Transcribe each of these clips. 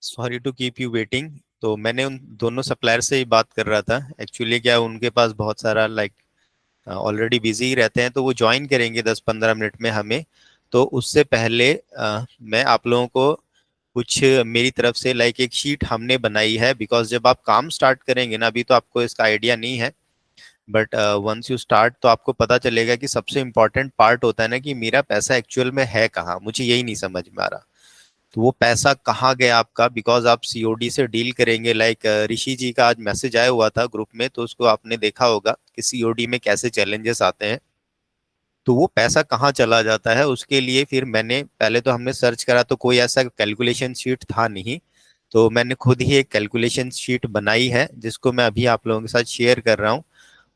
Sorry to keep you waiting. तो मैंने उन दोनों सप्लायर से ही बात कर रहा था। एक्चुअली क्या उनके पास बहुत सारा ऑलरेडी बिजी ही रहते हैं, तो वो ज्वाइन करेंगे 10-15 मिनट में हमें। तो उससे पहले मैं आप लोगों को कुछ मेरी तरफ से एक शीट हमने बनाई है, बिकॉज जब आप काम स्टार्ट करेंगे ना, अभी तो आपको इसका आइडिया नहीं है, बट वंस यू स्टार्ट तो आपको पता चलेगा कि सबसे इम्पोर्टेंट पार्ट होता है ना कि मेरा पैसा एक्चुअल में है कहाँ, मुझे यही नहीं समझ में आ रहा। तो वो पैसा कहाँ गया आपका, बिकॉज आप सीओडी से डील करेंगे। ऋषि जी का आज मैसेज आया हुआ था ग्रुप में, तो उसको आपने देखा होगा कि सीओडी में कैसे चैलेंजेस आते हैं। तो वो पैसा कहाँ चला जाता है, उसके लिए फिर मैंने पहले तो हमने सर्च करा, तो कोई ऐसा कैलकुलेशन शीट था नहीं। तो मैंने खुद ही एक कैलकुलेशन शीट बनाई है, जिसको मैं अभी आप लोगों के साथ शेयर कर रहा हूँ।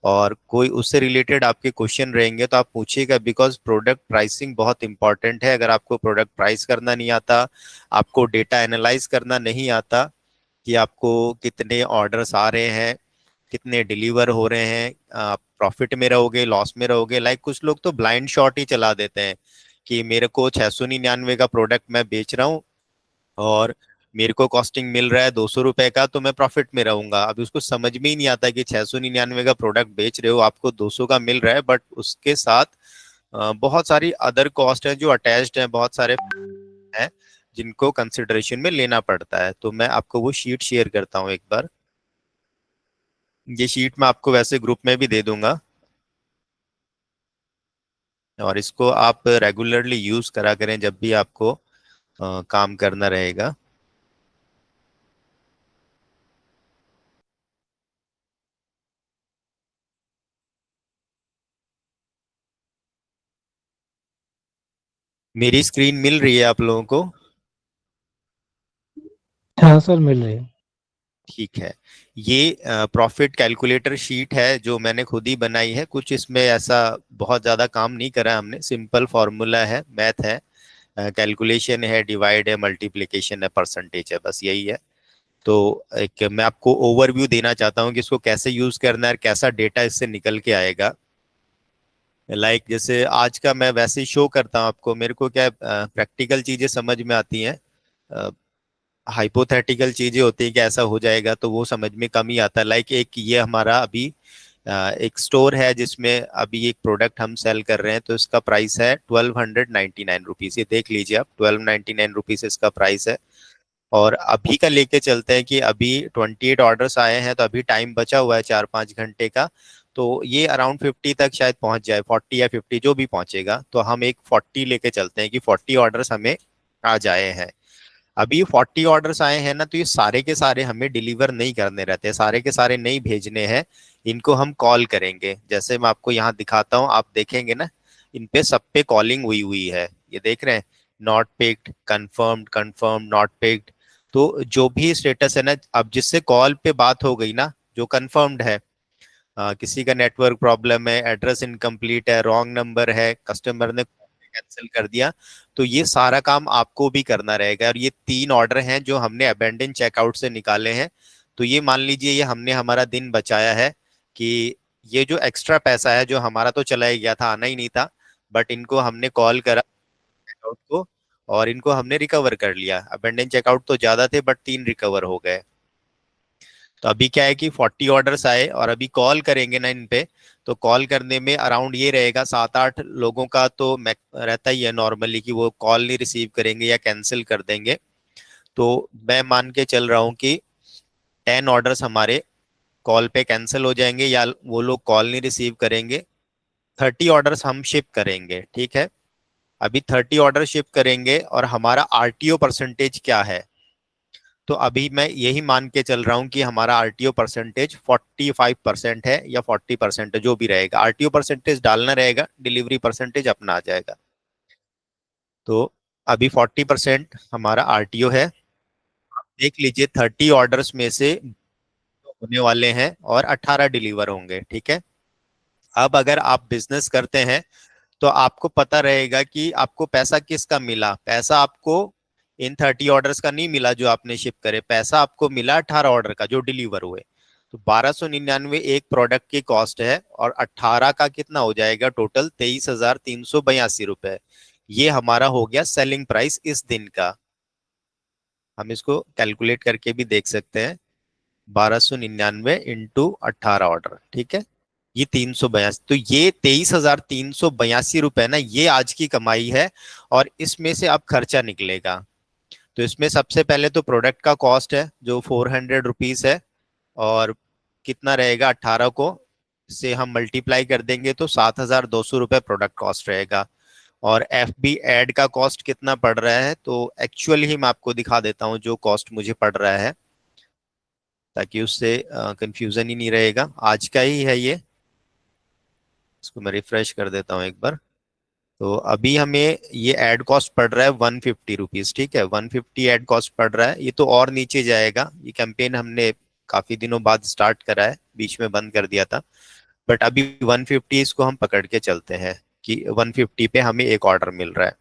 और कोई उससे रिलेटेड आपके क्वेश्चन रहेंगे तो आप पूछिएगा, बिकॉज प्रोडक्ट प्राइसिंग बहुत इंपॉर्टेंट है। अगर आपको प्रोडक्ट प्राइस करना नहीं आता, आपको डेटा एनालाइज करना नहीं आता कि आपको कितने ऑर्डर्स आ रहे हैं, कितने डिलीवर हो रहे हैं, आप प्रॉफिट में रहोगे लॉस में रहोगे। कुछ लोग तो ब्लाइंड शॉट ही चला देते हैं कि मेरे को 699 का प्रोडक्ट मैं बेच रहा हूँ, और मेरे को कॉस्टिंग मिल रहा है 200 रुपए का, तो मैं प्रॉफिट में रहूंगा। अभी उसको समझ में ही नहीं आता कि 699 का प्रोडक्ट बेच रहे हो, आपको 200 का मिल रहा है, बट उसके साथ बहुत सारी अदर कॉस्ट है जो अटैच्ड है, बहुत सारे हैं जिनको कंसिडरेशन में लेना पड़ता है। तो मैं आपको वो शीट शेयर करता हूँ एक बार। ये शीट मैं आपको वैसे ग्रुप में भी दे दूंगा, और इसको आप रेगुलरली यूज करा करें जब भी आपको काम करना रहेगा। मेरी स्क्रीन मिल रही है आप लोगों को? हाँ सर, मिल रही है। ठीक है। ये प्रॉफिट कैलकुलेटर शीट है जो मैंने खुद ही बनाई है। कुछ इसमें ऐसा बहुत ज़्यादा काम नहीं करा हमने, सिंपल फॉर्मूला है, मैथ है, कैलकुलेशन है, डिवाइड है, मल्टीप्लिकेशन है, परसेंटेज है, बस यही है। तो एक मैं आपको ओवरव्यू देना चाहता हूँ कि इसको कैसे यूज़ करना है और कैसा डेटा इससे निकल के आएगा। जैसे आज का मैं वैसे ही शो करता हूँ आपको। मेरे को क्या प्रैक्टिकल चीज़ें समझ में आती हैं, हाइपोथेटिकल चीजें होती है कि ऐसा हो जाएगा तो वो समझ में कम ही आता है। एक ये हमारा अभी एक स्टोर है जिसमें अभी एक प्रोडक्ट हम सेल कर रहे हैं, तो इसका प्राइस है 1299 रुपीज। ये देख लीजिए आप, 1299 रुपीज इसका प्राइस है। और अभी का लेके चलते हैं कि अभी 28 ऑर्डर्स आए हैं, तो अभी टाइम बचा हुआ है 4-5 घंटे का। तो ये अराउंड 50 तक शायद पहुंच जाए, 40 या 50 जो भी पहुंचेगा। तो हम एक 40 लेके चलते हैं कि 40 ऑर्डर्स हमें आ जाए हैं। अभी 40 ऑर्डर्स आए हैं ना, तो ये सारे के सारे हमें डिलीवर नहीं करने रहते, सारे के सारे नहीं भेजने हैं। इनको हम कॉल करेंगे, जैसे मैं आपको यहाँ दिखाता हूँ, आप देखेंगे ना, इन पे सब पे कॉलिंग हुई हुई है, ये देख रहे हैं, not picked, confirmed, confirm, not picked. तो जो भी स्टेटस है ना, अब जिससे कॉल पे बात हो गई ना, जो कंफर्म्ड है, किसी का नेटवर्क प्रॉब्लम है, एड्रेस इनकम्प्लीट है, रॉन्ग नंबर है, कस्टमर ने कैंसिल कर दिया, तो ये सारा काम आपको भी करना रहेगा। और ये 3 ऑर्डर हैं जो हमने अबेंडन चेकआउट से निकाले हैं। तो ये मान लीजिए ये हमने हमारा दिन बचाया है कि ये जो एक्स्ट्रा पैसा है जो हमारा तो चला ही गया था, आना ही नहीं था, बट इनको हमने कॉल करा चेकआउट को, और इनको हमने रिकवर कर लिया। अबेंडन चेकआउट तो ज्यादा थे, बट 3 रिकवर हो गए। तो अभी क्या है कि 40 ऑर्डर्स आए, और अभी कॉल करेंगे ना इन पे, तो कॉल करने में अराउंड ये रहेगा 7-8 लोगों का तो रहता ही है नॉर्मली कि वो कॉल नहीं रिसीव करेंगे या कैंसिल कर देंगे। तो मैं मान के चल रहा हूँ कि 10 ऑर्डर्स हमारे कॉल पे कैंसिल हो जाएंगे, या वो लोग कॉल नहीं रिसीव करेंगे। 30 ऑर्डर्स हम शिप करेंगे, ठीक है। अभी 30 ऑर्डर शिप करेंगे, और हमारा आरटीओ परसेंटेज क्या है? तो अभी मैं यही मान के चल रहा हूँ कि हमारा आरटीओ परसेंटेज 45% है या 40% है, जो भी रहेगा। आरटीओ परसेंटेज डालना रहेगा, डिलीवरी परसेंटेज अपना आ जाएगा। तो अभी 40% हमारा आरटीओ है। देख लीजिए 30 ऑर्डर्स में से होने वाले हैं और 18 डिलीवर होंगे, ठीक है। अब अगर आप बिजनेस करते हैं तो आपको पता रहेगा कि आपको पैसा किसका मिला। पैसा आपको इन 30 ऑर्डर्स का नहीं मिला जो आपने शिप करे, पैसा आपको मिला 18 ऑर्डर का जो डिलीवर हुए। तो 1299 एक प्रोडक्ट की कॉस्ट है, और 18 का कितना हो जाएगा टोटल, 23,382 रुपए। ये हमारा हो गया सेलिंग प्राइस इस दिन का। हम इसको कैलकुलेट करके भी देख सकते हैं, 1299 इंटू 18 ऑर्डर, ठीक है। ये 382, तो ये 23,382 रुपए ना, ये आज की कमाई है। और इसमें से अब खर्चा निकलेगा। तो इसमें सबसे पहले तो प्रोडक्ट का कॉस्ट है जो 400 रुपीज है। और कितना रहेगा, 18 को से हम मल्टीप्लाई कर देंगे तो 7,200 रुपये प्रोडक्ट कॉस्ट रहेगा। और एफ बी एड का कॉस्ट कितना पड़ रहा है, तो एक्चुअली ही मैं आपको दिखा देता हूँ जो कॉस्ट मुझे पड़ रहा है, ताकि उससे कंफ्यूजन ही नहीं रहेगा। आज का ही है ये। इसको मैं रिफ्रेश कर देता हूँ एक बार। तो अभी हमें ये एड कॉस्ट पड़ रहा है 150 रुपीज, ठीक है। 150 एड कॉस्ट पड़ रहा है। ये तो और नीचे जाएगा, ये कैंपेन हमने काफी दिनों बाद स्टार्ट करा है, बीच में बंद कर दिया था। बट अभी 150 इसको हम पकड़ के चलते हैं कि 150 पे हमें एक ऑर्डर मिल रहा है।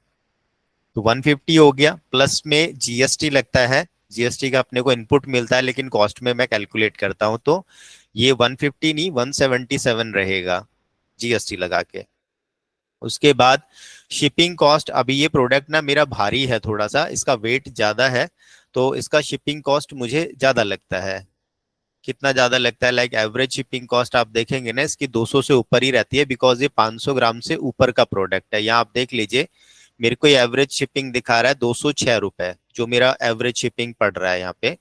तो 150 हो गया, प्लस में जीएसटी लगता है। जीएसटी का अपने को इनपुट मिलता है, लेकिन कॉस्ट में मैं कैलकुलेट करता हूँ तो ये 150 नहीं 177 रहेगा जीएसटी लगा के। उसके बाद शिपिंग कॉस्ट, अभी ये प्रोडक्ट ना मेरा भारी है थोड़ा सा, इसका वेट ज्यादा है, तो इसका शिपिंग कॉस्ट मुझे ज्यादा लगता है। कितना ज्यादा लगता है, लाइक एवरेज शिपिंग कॉस्ट आप देखेंगे ना इसकी 200 से ऊपर ही रहती है, बिकॉज ये 500 ग्राम से ऊपर का प्रोडक्ट है। यहाँ आप देख लीजिए, मेरे को ये एवरेज शिपिंग दिखा रहा है 206 रुपए, जो मेरा एवरेज शिपिंग पड़ रहा है यहाँ पे।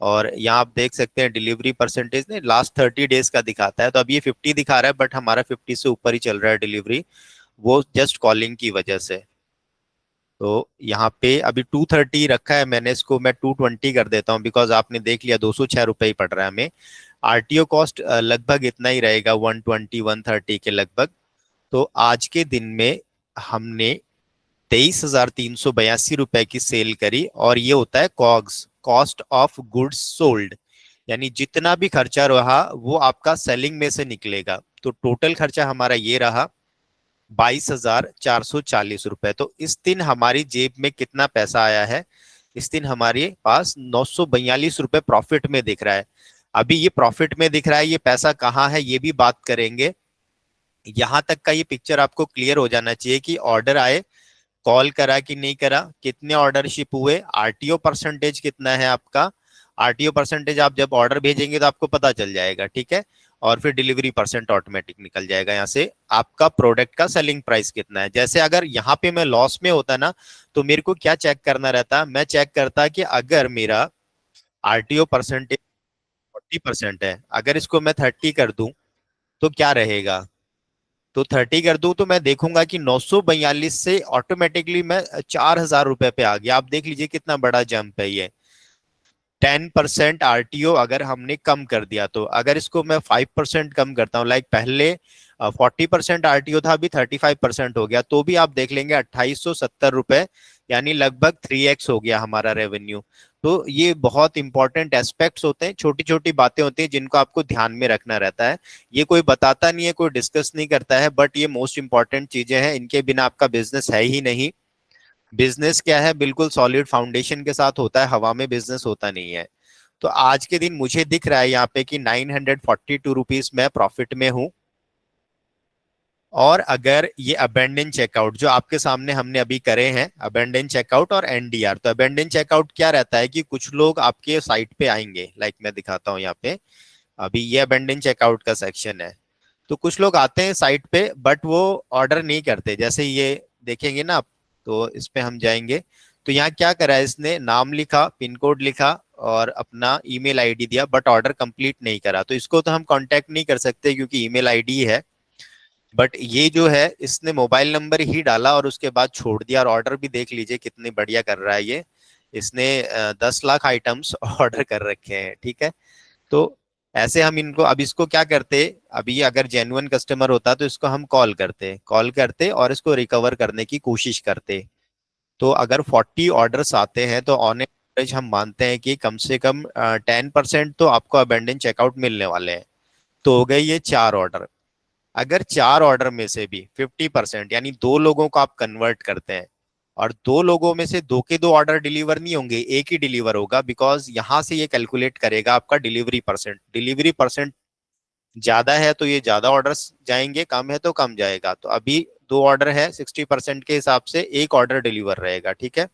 और यहाँ आप देख सकते हैं डिलीवरी परसेंटेज ने लास्ट 30 डेज का दिखाता है, तो अब ये 50 दिखा रहा है, बट हमारा 50 से ऊपर ही चल रहा है डिलीवरी, वो जस्ट कॉलिंग की वजह से। तो यहाँ पे अभी 230 रखा है मैंने, इसको मैं 220 कर देता हूँ, बिकॉज आपने देख लिया 206 रुपये ही पड़ रहा है हमें। आरटीओ कॉस्ट लगभग इतना ही रहेगा, 120 130 के लगभग। तो आज के दिन में हमने 23,382 रुपए की सेल करी, और ये होता है COGS, cost of goods sold. यानी जितना भी खर्चा रहा वो आपका सेलिंग में से निकलेगा। तो टोटल खर्चा हमारा ये रहा 22,440 रुपए। तो इस दिन हमारी जेब में कितना पैसा आया है, इस दिन हमारे पास 942 रुपए प्रॉफिट में दिख रहा है। अभी ये प्रॉफिट में दिख रहा है, ये पैसा कहाँ है ये भी बात करेंगे। यहां तक का ये पिक्चर आपको क्लियर हो जाना चाहिए कि ऑर्डर आए, कॉल करा कि नहीं करा, कितने ऑर्डर शिप हुए, आरटीओ परसेंटेज कितना है आपका। आरटीओ परसेंटेज आप जब ऑर्डर भेजेंगे तो आपको पता चल जाएगा, ठीक है। और फिर डिलीवरी परसेंट ऑटोमेटिक निकल जाएगा यहाँ से। आपका प्रोडक्ट का सेलिंग प्राइस कितना है, जैसे अगर यहाँ पे मैं लॉस में होता ना, तो मेरे को क्या चेक करना रहता, मैं चेक करता कि अगर मेरा आरटीओ परसेंटेज 40% है, अगर इसको मैं 30 कर दूं तो क्या रहेगा। तो 30 कर दूं तो मैं देखूंगा कि 942 से ऑटोमेटिकली मैं 4,000 रुपए पे आ गया। आप देख लीजिए कितना बड़ा जंप है ये। 10% आरटीओ अगर हमने कम कर दिया, तो अगर इसको मैं 5% कम करता हूँ, लाइक पहले 40% आरटीओ था, अभी 35% हो गया, तो भी आप देख लेंगे 2,870 रुपए, यानी लगभग 3x हो गया हमारा रेवेन्यू। तो ये बहुत इंपॉर्टेंट एस्पेक्ट्स होते हैं, छोटी छोटी बातें होती हैं जिनको आपको ध्यान में रखना रहता है। ये कोई बताता नहीं है, कोई डिस्कस नहीं करता है, बट ये मोस्ट इंपॉर्टेंट चीजें हैं, इनके बिना आपका बिजनेस है ही नहीं। बिजनेस क्या है, बिल्कुल सॉलिड फाउंडेशन के साथ होता है, हवा में बिजनेस होता नहीं है। तो आज के दिन मुझे दिख रहा है यहाँ पे कि 942 रुपीज मैं प्रॉफिट में हूँ। और अगर ये अबेंडन चेकआउट जो आपके सामने हमने अभी करे हैं, अबेंडन चेकआउट और एनडीआर, तो अबेंडन चेकआउट क्या रहता है कि कुछ लोग आपके साइट पे आएंगे, लाइक मैं दिखाता हूँ यहाँ पे। अभी ये अबेंडन चेकआउट का सेक्शन है। तो कुछ लोग आते हैं साइट पे, बट वो ऑर्डर नहीं करते, जैसे ये देखेंगे ना आप। तो इस पे हम जाएंगे, तो यहाँ क्या करा है इसने, नाम लिखा, पिन कोड लिखा और अपना ईमेल आईडी दिया, बट ऑर्डर कंप्लीट नहीं करा। तो इसको तो हम कांटेक्ट नहीं कर सकते क्योंकि ईमेल आईडी है। बट ये जो है इसने मोबाइल नंबर ही डाला और उसके बाद छोड़ दिया, और ऑर्डर भी देख लीजिए कितनी बढ़िया कर रहा है ये। इसने 10 लाख आइटम्स ऑर्डर कर रखे हैं, ठीक है। तो ऐसे हम इनको, अब इसको क्या करते, अभी अगर जेन्युइन कस्टमर होता तो इसको हम कॉल करते और इसको रिकवर करने की कोशिश करते। तो अगर 40 ऑर्डर्स आते हैं तो ऑन एवरेज हम मानते हैं कि कम से कम 10% तो आपको अबेंडन चेकआउट मिलने वाले हैं। तो हो गए ये 4 ऑर्डर। अगर 4 ऑर्डर में से भी 50% यानी 2 लोगों को आप कन्वर्ट करते हैं, और 2 लोगों में से 2 के 2 ऑर्डर डिलीवर नहीं होंगे, एक ही डिलीवर होगा, बिकॉज यहां से ये कैलकुलेट करेगा आपका डिलीवरी परसेंट ज्यादा है तो ये ज्यादा ऑर्डर्स जाएंगे, कम है तो कम जाएगा। तो अभी 2 ऑर्डर है, 60% के हिसाब से 1 ऑर्डर डिलीवर रहेगा, ठीक है।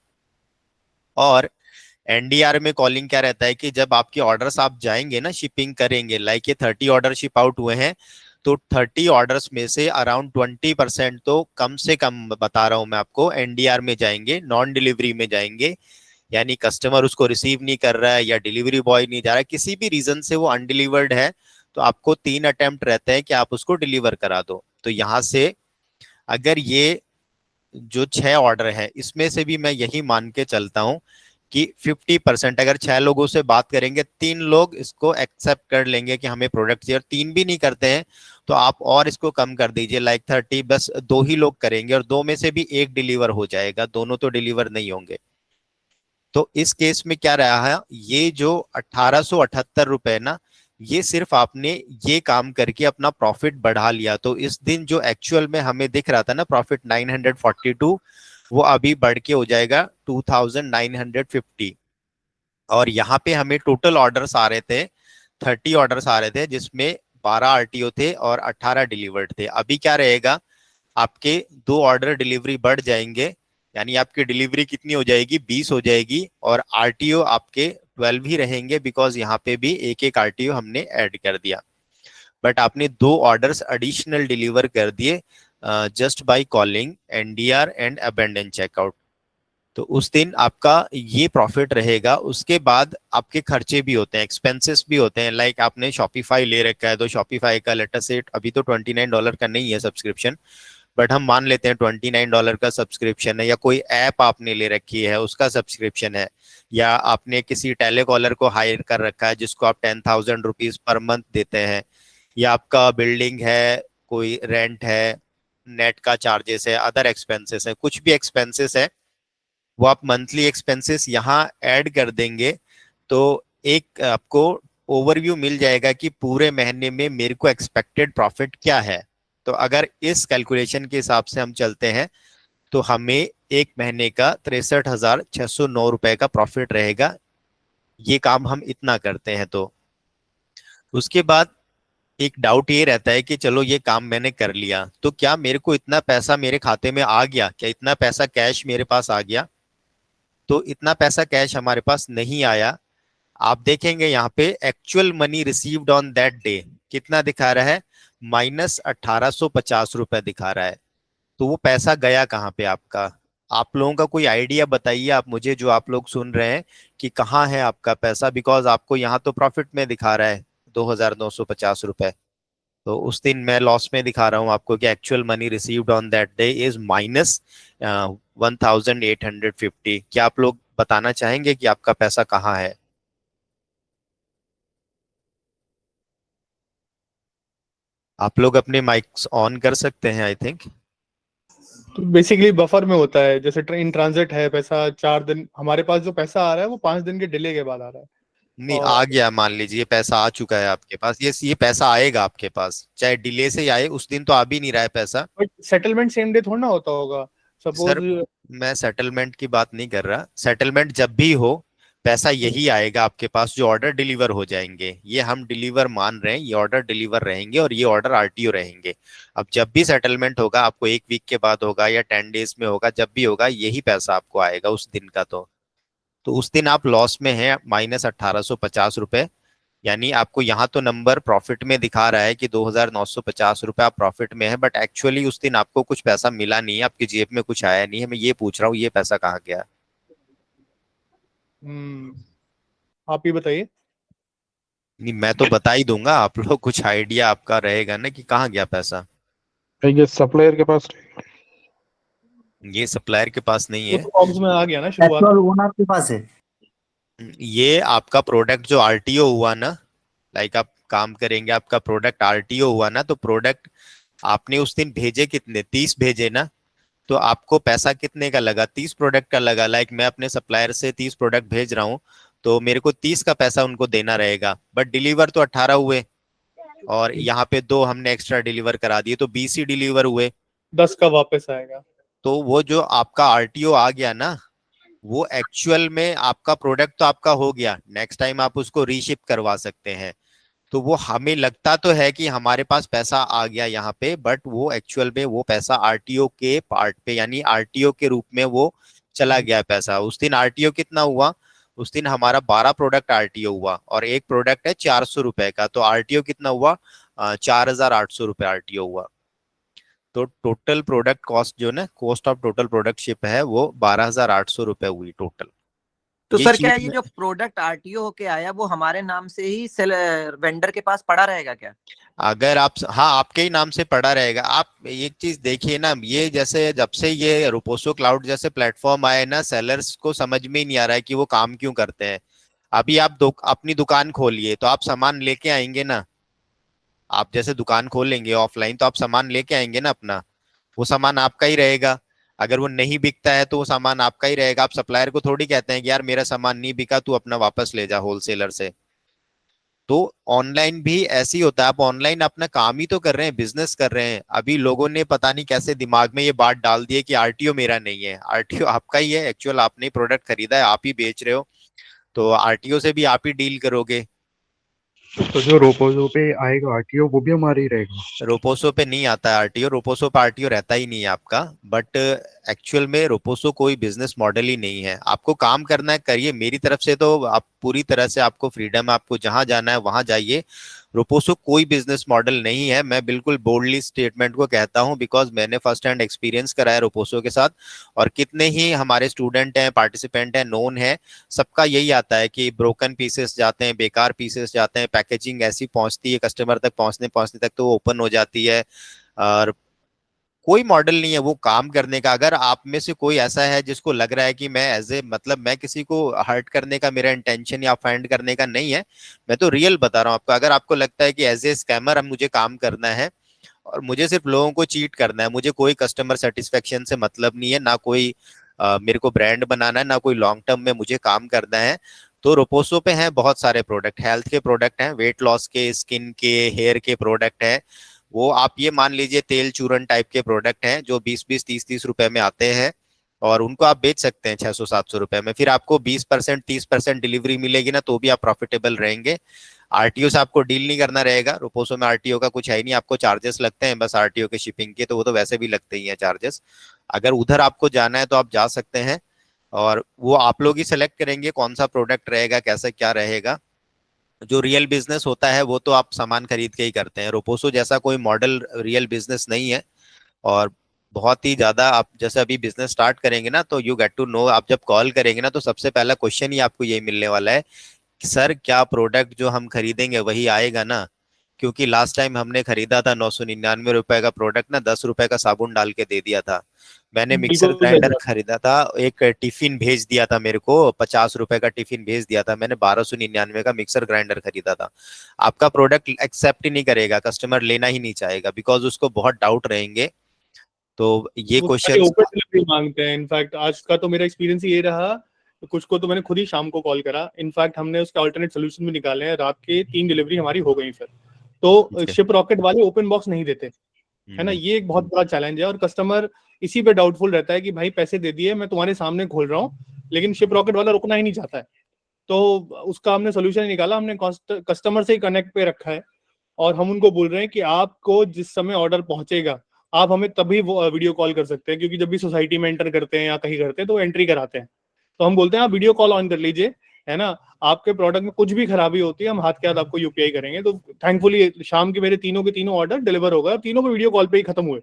और एनडीआर में कॉलिंग क्या रहता है कि जब आपके ऑर्डर्स आप जाएंगे ना, शिपिंग करेंगे, लाइक ये 30 ऑर्डर शिप आउट हुए हैं, तो 30 ऑर्डर्स में से अराउंड 20% तो कम से कम, बता रहा हूं मैं आपको, एनडीआर में जाएंगे, नॉन डिलीवरी में जाएंगे। यानी कस्टमर उसको रिसीव नहीं कर रहा है या डिलीवरी बॉय नहीं जा रहा है, किसी भी रीजन से वो अनडिलीवर्ड है, तो आपको 3 अटेम्प्ट रहते हैं कि आप उसको डिलीवर करा दो। तो यहां से अगर ये जो 6 ऑर्डर है, इसमें से भी मैं यही मान के चलता हूं कि 50%, अगर 6 लोगों से बात करेंगे, 3 लोग इसको एक्सेप्ट कर लेंगे कि हमें प्रोडक्ट चाहिए, और 3 भी नहीं करते हैं तो आप और इसको कम कर दीजिए, लाइक 30, बस 2 ही लोग करेंगे और 2 में से भी एक डिलीवर हो जाएगा, दोनों तो डिलीवर नहीं होंगे। तो इस केस में क्या रहा है, ये जो 1878 रुपए ना, ये सिर्फ आपने ये काम करके अपना प्रॉफिट बढ़ा लिया। तो इस दिन जो एक्चुअल में हमें दिख रहा था ना प्रॉफिट 942, वो अभी बढ़ के हो जाएगा 2950। और यहाँ पे हमें टोटल ऑर्डर्स आ रहे थे, 30 ऑर्डर्स आ रहे थे, जिसमें 12 आरटीओ थे और 18 डिलीवर्ड थे। अभी क्या रहेगा, आपके 2 ऑर्डर डिलीवरी बढ़ जाएंगे, यानी आपकी डिलीवरी कितनी हो जाएगी, 20 हो जाएगी, और आरटीओ आपके 12 ही रहेंगे, बिकॉज यहाँ पे भी एक एक आरटीओ हमने ऐड कर दिया। बट आपने 2 ऑर्डर्स एडिशनल डिलीवर कर दिए just by calling NDR and abandon checkout. तो उस दिन आपका ये प्रॉफिट रहेगा। उसके बाद आपके खर्चे भी होते हैं, एक्सपेंसेस भी होते हैं, लाइक आपने शॉपिफाई ले रखा है, तो शॉपिफाई का लेटर से अभी तो $29 का नहीं है सब्सक्रिप्शन, बट हम मान लेते हैं $29 का सब्सक्रिप्शन है, या कोई ऐप आपने ले रखी है उसका सब्सक्रिप्शन है, या आपने किसी टेलीकॉलर को हायर कर रखा है जिसको आप ₹10,000 पर मंथ देते हैं, या आपका बिल्डिंग है, कोई रेंट है, नेट का चार्जेस है, अदर एक्सपेंसेस है, कुछ भी एक्सपेंसेस है, वो आप मंथली एक्सपेंसेस यहाँ ऐड कर देंगे। तो एक आपको ओवरव्यू मिल जाएगा कि पूरे महीने में मेरे को एक्सपेक्टेड प्रॉफिट क्या है। तो अगर इस कैलकुलेशन के हिसाब से हम चलते हैं तो हमें एक महीने का 63,609 रुपए का प्रॉफिट रहेगा, ये काम हम इतना करते हैं। तो उसके बाद एक डाउट ये रहता है कि चलो ये काम मैंने कर लिया, तो क्या मेरे को इतना पैसा मेरे खाते में आ गया, क्या इतना पैसा कैश मेरे पास आ गया? तो इतना पैसा कैश हमारे पास नहीं आया। आप देखेंगे यहाँ पे actual money received on that day कितना दिखा रहा है, -1850 रुपए दिखा रहा है। तो वो पैसा गया कहाँ पे आपका? आप लोगों का कोई आइडिया बताइए आप मुझे, जो आप लोग सुन रहे हैं, कि कहाँ है आपका पैसा, बिकॉज आपको यहाँ तो प्रॉफिट में दिखा रहा है 2,950 रुपए। तो उस दिन मैं लॉस में दिखा रहा हूँ आपको कि actual money received on that day is -1850। क्या आप लोग बताना चाहेंगे कि आपका पैसा कहाँ है? आप लोग अपने माइक्स ऑन कर सकते हैं, आई थिंक। तो बेसिकली बफर में होता है, जैसे इन ट्रांजिट है पैसा 4 दिन, हमारे पास जो पैसा आ रहा है वो 5 दिन के डिले के बाद आ रहा है। नहीं, आ और गया, मान लीजिए पैसा आ चुका है आपके पास, ये पैसा आएगा आपके पास, चाहे डिले से ही आए, उस दिन तो आ भी नहीं रहा है पैसा। सेटलमेंट सेम डे थोड़ा ना होता होगा, सर, सपोज। मैं सेटलमेंट की बात नहीं कर रहा, सेटलमेंट जब भी हो पैसा यही आएगा आपके पास, जो ऑर्डर डिलीवर हो जाएंगे, ये हम डिलीवर मान रहे हैं, ये ऑर्डर डिलीवर रहेंगे और ये ऑर्डर आरटीओ रहेंगे। अब जब भी सेटलमेंट होगा, आपको 1 वीक के बाद होगा या 10 डेज में होगा, जब भी होगा यही पैसा आपको आएगा उस दिन का। तो उस दिन आप लॉस में हैं -1850 रुपए। यानी आपको यहाँ तो नंबर प्रॉफिट में दिखा रहा है कि 2,950 रुपए आप प्रॉफिट में है, बट एक्चुअली उस दिन आपको कुछ पैसा मिला नहीं है, आपकी जेब में कुछ आया नहीं है। मैं ये पूछ रहा हूँ, ये पैसा कहाँ गया? हम्म, आप ही बताइए। नहीं, मैं तो बता ही दूंगा, आप लोग कुछ आइडिया आपका रहेगा ना कि कहाँ गया पैसा। आई गेस सप्लायर के पास। ये सप्लायर के पास नहीं वो है। तो कॉग्स में आ गया ना शुरुआत। एक्चुअल ओनर के पास है। ये आपका प्रोडक्ट जो आरटीओ हुआ ना, लाइक आप काम करेंगे, आपका प्रोडक्ट आरटीओ हुआ ना, तो प्रोडक्ट आपने उस दिन भेजे कितने, 30 भेजे ना, तो आपको पैसा कितने का लगा, 30 प्रोडक्ट का लगा। लाइक मैं अपने सप्लायर से 30 प्रोडक्ट भेज रहा हूँ, तो मेरे को 30 का पैसा उनको देना रहेगा, बट डिलीवर तो 18 हुए, और यहाँ पे दो हमने एक्स्ट्रा डिलीवर करा दिए, तो 20 ही डिलीवर हुए। 10 का वापस आएगा। तो वो जो आपका आरटीओ आ गया ना, वो एक्चुअल में आपका प्रोडक्ट तो आपका हो गया, नेक्स्ट टाइम आप उसको रीशिप करवा सकते हैं। तो वो हमें लगता तो है कि हमारे पास पैसा आ गया यहाँ पे, बट वो एक्चुअल में वो पैसा आरटीओ के पार्ट पे, यानी आरटीओ के रूप में वो चला गया पैसा। उस दिन आरटीओ कितना हुआ, उस दिन हमारा 12 प्रोडक्ट आरटीओ हुआ, और एक प्रोडक्ट है 400 रुपए का, तो आरटीओ कितना हुआ, 4800 रुपये आरटीओ हुआ। तो टोटल प्रोडक्ट कॉस्ट जो ना, cost of total product ship है, वो 12,800 रुपये हुई टोटल। तो ये सर क्या चीज ये जो प्रोडक्ट आरटीओ होके आया वो हमारे नाम से ही सेल वेंडर के पास पड़ा रहेगा क्या? अगर आप, हाँ, आपके ही नाम से पड़ा रहेगा। आप एक चीज देखिए ना, ये जैसे जब से ये रोपोसो क्लाउड जैसे प्लेटफॉर्म आए ना, सेलर्स को समझ में ही नहीं आ रहा है कि वो काम क्यों करते हैं। अभी आप अपनी दुकान खोलिए तो आप सामान लेके आएंगे ना, आप जैसे दुकान खोलेंगे ऑफलाइन तो आप सामान लेके आएंगे ना अपना, वो सामान आपका ही रहेगा। अगर वो नहीं बिकता है तो वो सामान आपका ही रहेगा। आप सप्लायर को थोड़ी कहते हैं कि यार मेरा सामान नहीं बिका, तू अपना वापस ले जा होलसेलर से। तो ऑनलाइन भी ऐसे ही होता है, आप ऑनलाइन अपना काम ही तो कर रहे हैं, बिजनेस कर रहे हैं। अभी लोगों ने पता नहीं कैसे दिमाग में ये बात डाल दी है कि आरटीओ मेरा नहीं है, आरटीओ आपका ही है। एक्चुअल आपने प्रोडक्ट खरीदा है, आप ही बेच रहे हो, तो आरटीओ से भी आप ही डील करोगे। तो जो रोपोजो पे आएगा आरटीओ वो भी हमारा ही रहेगा? रोपोसो पे नहीं आता है आरटीओ, रोपोसो पे आरटीओ रहता ही नहीं है आपका। बट एक्चुअल में रोपोसो कोई बिजनेस मॉडल ही नहीं है। आपको काम करना है करिए, मेरी तरफ से तो आप पूरी तरह से, आपको फ्रीडम है, आपको जहां जाना है वहां जाइए। रोपोसो कोई बिजनेस मॉडल नहीं है, मैं बिल्कुल बोल्डली स्टेटमेंट को कहता हूं, बिकॉज मैंने फर्स्ट हैंड एक्सपीरियंस करा है रोपोसो के साथ। और कितने ही हमारे स्टूडेंट हैं, पार्टिसिपेंट हैं, नोन है, सबका यही आता है कि ब्रोकन पीसेस जाते हैं, बेकार पीसेस जाते हैं, पैकेजिंग ऐसी पहुंचती है कस्टमर तक, पहुंचने पहुंचने तक तो वो ओपन हो जाती है। और कोई मॉडल नहीं है वो काम करने का। अगर आप में से कोई ऐसा है जिसको लग रहा है कि मैं एज ए, मतलब मैं किसी को हर्ट करने का मेरा इंटेंशन या फाइंड करने का नहीं है, मैं तो रियल बता रहा हूँ आपको। अगर आपको लगता है कि एज ए स्कैमर अब मुझे काम करना है और मुझे सिर्फ लोगों को चीट करना है, मुझे कोई कस्टमर सेटिस्फेक्शन से मतलब नहीं है, ना कोई मेरे को ब्रांड बनाना है, ना कोई लॉन्ग टर्म में मुझे काम करना है, तो रोपोसो पे हैं बहुत सारे प्रोडक्ट, हेल्थ के प्रोडक्ट हैं, वेट लॉस के, स्किन के, हेयर के प्रोडक्ट हैं। वो आप ये मान लीजिए तेल चूरन टाइप के प्रोडक्ट हैं जो 20-20 30-30 रुपए में आते हैं, और उनको आप बेच सकते हैं 600-700 रुपए में। फिर आपको 20% 30% डिलीवरी मिलेगी ना, तो भी आप प्रॉफिटेबल रहेंगे। आरटीओ से आपको डील नहीं करना रहेगा, रोपोसो में आरटीओ का कुछ है ही नहीं। आपको चार्जेस लगते हैं बस आरटीओ के शिपिंग के, तो वो तो वैसे भी लगते ही हैं चार्जेस। अगर उधर आपको जाना है तो आप जा सकते हैं, और वो आप लोग ही सेलेक्ट करेंगे कौन सा प्रोडक्ट रहेगा, कैसा क्या रहेगा। जो रियल बिजनेस होता है वो तो आप सामान खरीद के ही करते हैं। रोपोसो जैसा कोई मॉडल रियल बिजनेस नहीं है। और बहुत ही ज्यादा, आप जैसे अभी बिजनेस स्टार्ट करेंगे ना, तो यू गेट टू नो, आप जब कॉल करेंगे ना तो सबसे पहला क्वेश्चन ही आपको यही मिलने वाला है कि सर क्या प्रोडक्ट जो हम खरीदेंगे वही आएगा ना। क्योंकि लास्ट टाइम हमने खरीदा था 999 रुपए का प्रोडक्ट ना, 10 रुपए का साबुन डाल के दे दिया था। मैंने मिक्सर बिल्कुल सही ग्राइंडर बात। खरीदा था, एक टिफिन भेज दिया था मेरे को, 50 रुपए का टिफिन भेज दिया था मैंने, 1299 का मिक्सर ग्राइंडर खरीदा था। आपका प्रोडक्ट एक्सेप्ट ही नहीं करेगा कस्टमर, लेना ही नहीं चाहेगा, बिकॉज उसको बहुत डाउट रहेंगे। तो ये वो सारे क्वेश्चंस, ओपन डिलीवरी मांगते हैं। इनफैक्ट आज का तो मेरा एक्सपीरियंस ये रहा, कुछ को तो मैंने खुद ही शाम को कॉल करा। इनफैक्ट हमने उसके अल्टरनेट सोल्यूशन भी निकाले हैं, रात के 3 डिलीवरी हमारी हो गई फिर। तो शिप रॉकेट वाले ओपन बॉक्स नहीं देते, है ना, ये एक बहुत बड़ा चैलेंज है। और कस्टमर इसी पे डाउटफुल रहता है कि भाई पैसे दे दिए, मैं तुम्हारे सामने खोल रहा हूँ, लेकिन शिप रॉकेट वाला रुकना ही नहीं चाहता है। तो उसका हमने सोल्यूशन निकाला, हमने कस्टमर से ही कनेक्ट पे रखा है, और हम उनको बोल रहे हैं कि आपको जिस समय ऑर्डर पहुंचेगा आप हमें तभी वो वीडियो कॉल कर सकते हैं, क्योंकि जब भी सोसाइटी में एंटर करते हैं या कहीं करते हैं तो एंट्री कराते हैं, तो हम बोलते हैं आप वीडियो कॉल ऑन कर लीजिए, है ना। आपके प्रोडक्ट में कुछ भी खराबी होती है हम हाथ के हाथ आपको यूपीआई करेंगे। तो थैंकफुली शाम के मेरे तीनों के तीनों ऑर्डर डिलीवर हो गए, और तीनों पे वीडियो कॉल पे ही खत्म हुए।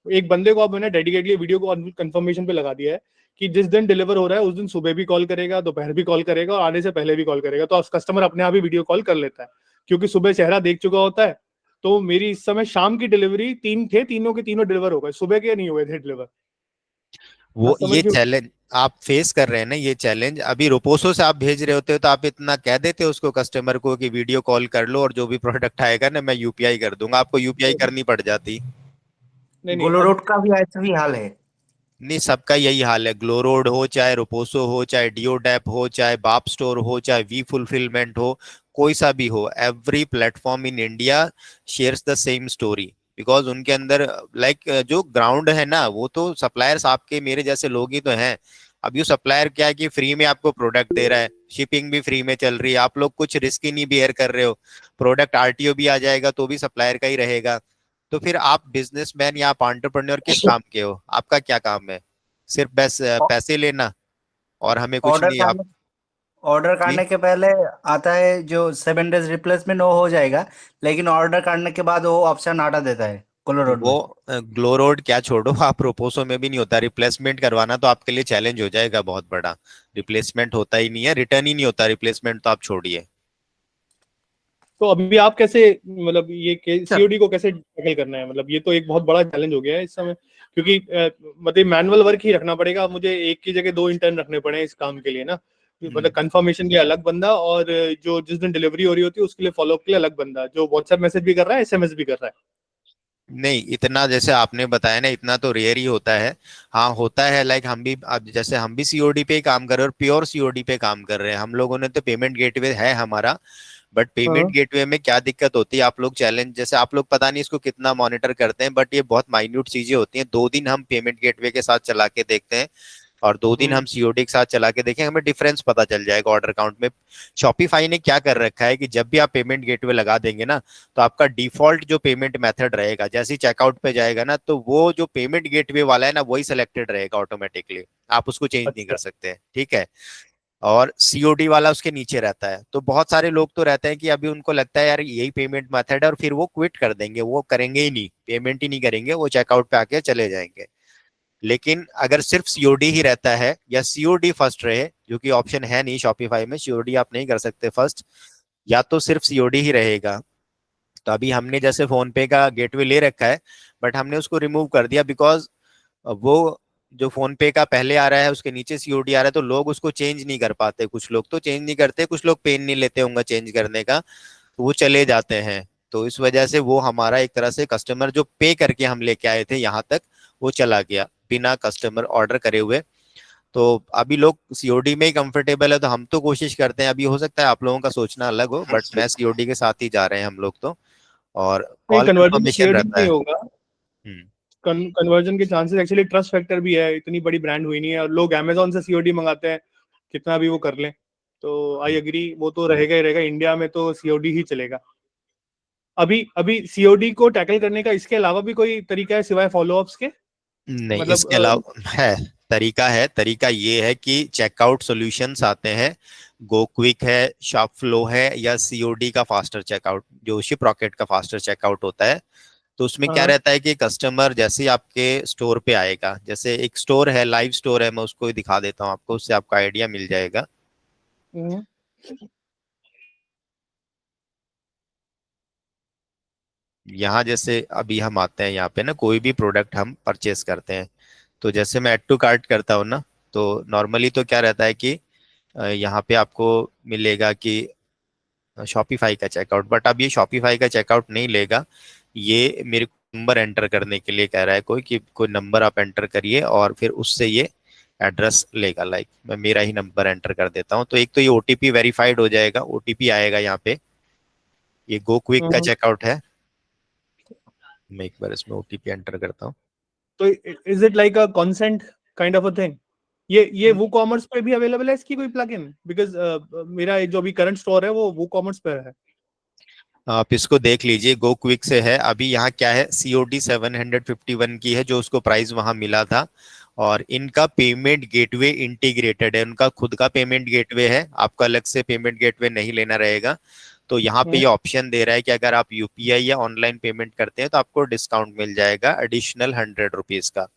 एक बंदे को अब मैंने डेडिकेटली वीडियो कॉल कंफर्मेशन पे लगा दिया है कि जिस दिन डिलीवर हो रहा है उस दिन सुबह भी कॉल करेगा, दोपहर भी कॉल करेगा, और आने से पहले भी कॉल करेगा। तो कस्टमर अपने आप ही वीडियो कॉल कर लेता है, क्योंकि सुबह चेहरा देख चुका होता है। तो मेरी इस समय शाम की डिलीवरी 3 थे, तीनों के तीनों डिलीवर हो गए, सुबह के नहीं हुए थे डिलीवर। वो समझ ये गए। चैलेंज आप फेस कर रहे हैं ना, ये चैलेंज अभी रोपोसो से आप भेज रहे होते हो तो आप इतना कह देते हो उसको कस्टमर को कि वीडियो कॉल कर लो और जो भी प्रोडक्ट आएगा ना मैं यूपीआई कर दूंगा, आपको यूपीआई करनी पड़ जाती। नहीं नहीं, अब गोलोरोड का भी ऐसा ही हाल है। नहीं, सबका यही हाल है, ग्लोरोड हो चाहे रोपोसो हो चाहे डियोडैप हो चाहे बाप स्टोर हो चाहे वी फुलफिलमेंट हो, कोई सा भी हो, every platform in India shares the same story. Because उनके अंदर लाइक जो ग्राउंड है ना वो तो सप्लायर्स आपके मेरे जैसे लोग ही तो हैं। अब ये सप्लायर क्या है कि फ्री में आपको प्रोडक्ट दे रहा है, शिपिंग भी फ्री में चल रही है, आप लोग कुछ रिस्क ही नहीं बियर कर रहे हो, प्रोडक्ट आरटीओ भी आ जाएगा तो भी सप्लायर का ही रहेगा। तो फिर आप बिजनेसमैन या आप एंटरप्रेन्योर किस काम के हो, आपका क्या काम है? सिर्फ बस पैसे लेना और हमें कुछ ऑर्डर नहीं आप। करने ऑर्डर जी। करने के पहले आता है जो 7 डेज रिप्लेसमेंट वो हो जाएगा, लेकिन ऑर्डर करने के बाद वो ऑप्शन हटा देता है गोलोरोड वो में। ग्लोरोड क्या छोड़ो, आप रोपोसो में भी नहीं होता, रिप्लेसमेंट करवाना तो आपके लिए चैलेंज हो जाएगा बहुत बड़ा। रिप्लेसमेंट होता ही नहीं है, रिटर्न ही नहीं होता, रिप्लेसमेंट तो आप छोड़िए। तो अभी आप कैसे, मतलब ये सर सीओडी को कैसे टैकल करना है? मतलब ये तो एक बहुत बड़ा चैलेंज हो गया है इस समय, क्योंकि मतलब मैनुअल वर्क ही रखना पड़ेगा मुझे, एक की जगह दो इंटर्न रखने पड़े इस काम के लिए ना। मतलब कंफर्मेशन के लिए अलग बंदा, और जो जिस दिन डिलीवरी हो रही होती है उसके लिए फॉलोअप के लिए अलग बंदा, जो व्हाट्सएप मैसेज भी कर रहा है, एसएमएस भी कर रहा है। नहीं, इतना जैसे आपने बताया ना इतना तो रेयर ही होता है। हाँ होता है, लाइक हम भी अब जैसे हम भी सीओडी पे ही काम कर रहे हैं और प्योर सीओडी पे काम कर रहे हैं, हम लोगों ने तो पेमेंट गेटवे है हमारा। बट पेमेंट हाँ। गेटवे में क्या दिक्कत होती है, आप लोग चैलेंज जैसे आप लोग पता नहीं इसको कितना मॉनिटर करते हैं, बट ये बहुत माइन्यूट चीजें होती हैं। 2 दिन हम पेमेंट गेटवे के साथ चला के देखते हैं और 2 दिन हम सीओडी के साथ चला के देखें, हमें डिफरेंस पता चल जाएगा ऑर्डर काउंट में। शॉपिफाई ने क्या कर रखा है कि जब भी आप पेमेंट गेटवे लगा देंगे ना तो आपका डिफॉल्ट जो पेमेंट मेथड रहेगा, जैसे ही चेकआउट पे जाएगा ना तो वो जो पेमेंट गेटवे वाला है ना वही सिलेक्टेड रहेगा ऑटोमेटिकली, आप उसको चेंज नहीं कर अच्छा। सकते, ठीक है। और सीओडी वाला उसके नीचे रहता है। तो बहुत सारे लोग तो रहते हैं कि अभी उनको लगता है यार यही पेमेंट मेथड है और फिर वो क्विट कर देंगे, वो करेंगे ही नहीं, पेमेंट ही नहीं करेंगे, वो चेकआउट पे आके चले जाएंगे। लेकिन अगर सिर्फ सीओडी ही रहता है या सीओडी फर्स्ट रहे, जो कि ऑप्शन है नहीं शॉपिफाई में, सीओडी आप नहीं कर सकते फर्स्ट, या तो सिर्फ सीओडी ही रहेगा। तो अभी हमने जैसे फोन पे का गेटवे ले रखा है बट हमने उसको रिमूव कर दिया बिकॉज वो जो फोन पे का पहले आ रहा है उसके नीचे सीओडी आ रहा है तो लोग उसको चेंज नहीं कर पाते, कुछ लोग तो चेंज नहीं करते, कुछ लोग पेन नहीं लेते होंगे चेंज करने का, तो वो चले जाते हैं। तो इस वजह से वो हमारा एक तरह से कस्टमर जो पे करके हम लेके आए थे यहाँ तक वो चला गया बिना कस्टमर ऑर्डर करे हुए। तो अभी लोग सीओडी में ही कंफर्टेबल है तो हम तो कोशिश करते हैं, अभी हो सकता है आप लोगों का सोचना अलग हो बट मैं सीओडी के साथ ही जा रहे हैं हम लोग तो, और नहीं, कॉल कन्वर्जन कंफर्मेशन सीओडी रहता नहीं है। होगा। हम्म। कन्वर्जन के चांसेस, एक्चुअली ट्रस्ट फैक्टर भी है, इतनी बड़ी ब्रांड हुई नहीं है, और लोग अमेजोन से सीओडी मंगाते हैं कितना भी वो कर लें। तो आई एग्री, वो तो रहेगा ही रहेगा, इंडिया में तो सीओडी ही चलेगा। अभी अभी सीओडी को टैकल करने का इसके अलावा भी कोई तरीका है सिवाय फॉलोअप्स के? नहीं, मतलब इसके अलावा है, तरीका ये है कि चेकआउट सॉल्यूशंस आते हैं, गो क्विक है, शॉप फ्लो है, या सीओडी का फास्टर चेकआउट जो शिप रॉकेट का फास्टर चेकआउट होता है। तो उसमें क्या हाँ। रहता है कि कस्टमर जैसे ही आपके स्टोर पे आएगा, जैसे एक स्टोर है, लाइव स्टोर है, मैं उसको दिखा देता हूँ आपको, उससे आपको आइडिया मिल जाएगा। हम्म। यहाँ जैसे अभी हम आते हैं यहाँ पे ना, कोई भी प्रोडक्ट हम परचेस करते हैं तो जैसे मैं ऐड टू कार्ट करता हूँ ना, तो नॉर्मली तो क्या रहता है कि यहाँ पे आपको मिलेगा कि शॉपिफाई का चेकआउट, बट अब ये शॉपिफाई का चेकआउट नहीं लेगा, ये मेरे नंबर एंटर करने के लिए कह रहा है कोई कि कोई नंबर आप एंटर करिए और फिर उससे ये एड्रेस लेगा। लाइक मैं मेरा ही नंबर एंटर कर देता हूँ तो एक तो ये ओटीपी वेरीफाइड हो जाएगा, ओटीपी आएगा यहाँ पे, ये गो क्विक का हम्म। चेकआउट है। मैं एक बार इसमें ओटीपी एंटर करता हूँ। तो is it like a consent kind of a thing? ये वो कॉमर्स पे भी अवेलेबल है इसकी कोई प्लगइन? बिकॉज मेरा जो अभी करंट स्टोर है वो कॉमर्स पे है। आप इसको देख लीजिए, गो क्विक से है। अभी यहाँ क्या है, सीओडी 751 की है जो उसको प्राइस वहां मिला था, और इनका पेमेंट गेटवे इंटीग्रेटेड है, उनका खुद का पेमेंट गेटवे है, आपका अलग से पेमेंट गेटवे नहीं लेना रहेगा। तो यहाँ पे हम्म। ये ऑप्शन दे रहा है कि अगर आप यूपीआई या ऑनलाइन पेमेंट करते हैं तो आपको डिस्काउंट मिल जाएगा एडिशनल 100 रुपीज का।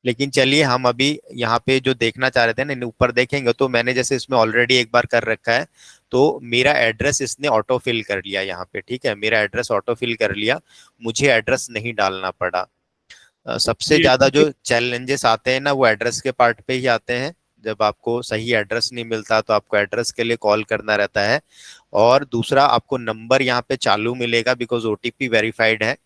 लेकिन चलिए हम अभी यहाँ पे जो देखना चाह रहे थे ना, ऊपर देखेंगे तो मैंने जैसे इसमें ऑलरेडी एक बार कर रखा है, तो मेरा एड्रेस इसने ऑटो फिल कर लिया यहाँ पे, ठीक है, मेरा एड्रेस ऑटो फिल कर लिया, मुझे एड्रेस नहीं डालना पड़ा। सबसे ये ज्यादा जो चैलेंजेस आते हैं ना वो एड्रेस के पार्ट पे ही आते हैं। जब आपको सही एड्रेस नहीं मिलता तो आपको एड्रेस के लिए कॉल करना रहता है। और दूसरा, आपको नंबर यहाँ पे चालू मिलेगा बिकॉज ओटीपी वेरीफाइड है।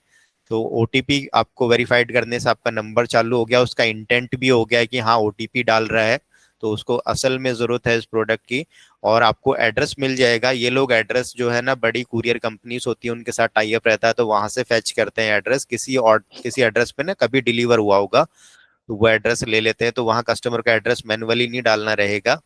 तो ओटीपी आपको वेरीफाइड करने से आपका नंबर चालू हो गया, उसका इंटेंट भी हो गया कि हाँ ओटीपी डाल रहा है, तो उसको असल में जरूरत है इस प्रोडक्ट की। और आपको एड्रेस मिल जाएगा। ये लोग एड्रेस जो है ना, बड़ी कुरियर कंपनीज होती है उनके साथ टाई अप रहता है, तो वहां से फेच करते हैं एड्रेस। किसी एड्रेस पे ना कभी डिलीवर हुआ होगा तो वो एड्रेस ले लेते हैं, तो वहां कस्टमर का एड्रेस मैनुअली नहीं डालना रहेगा।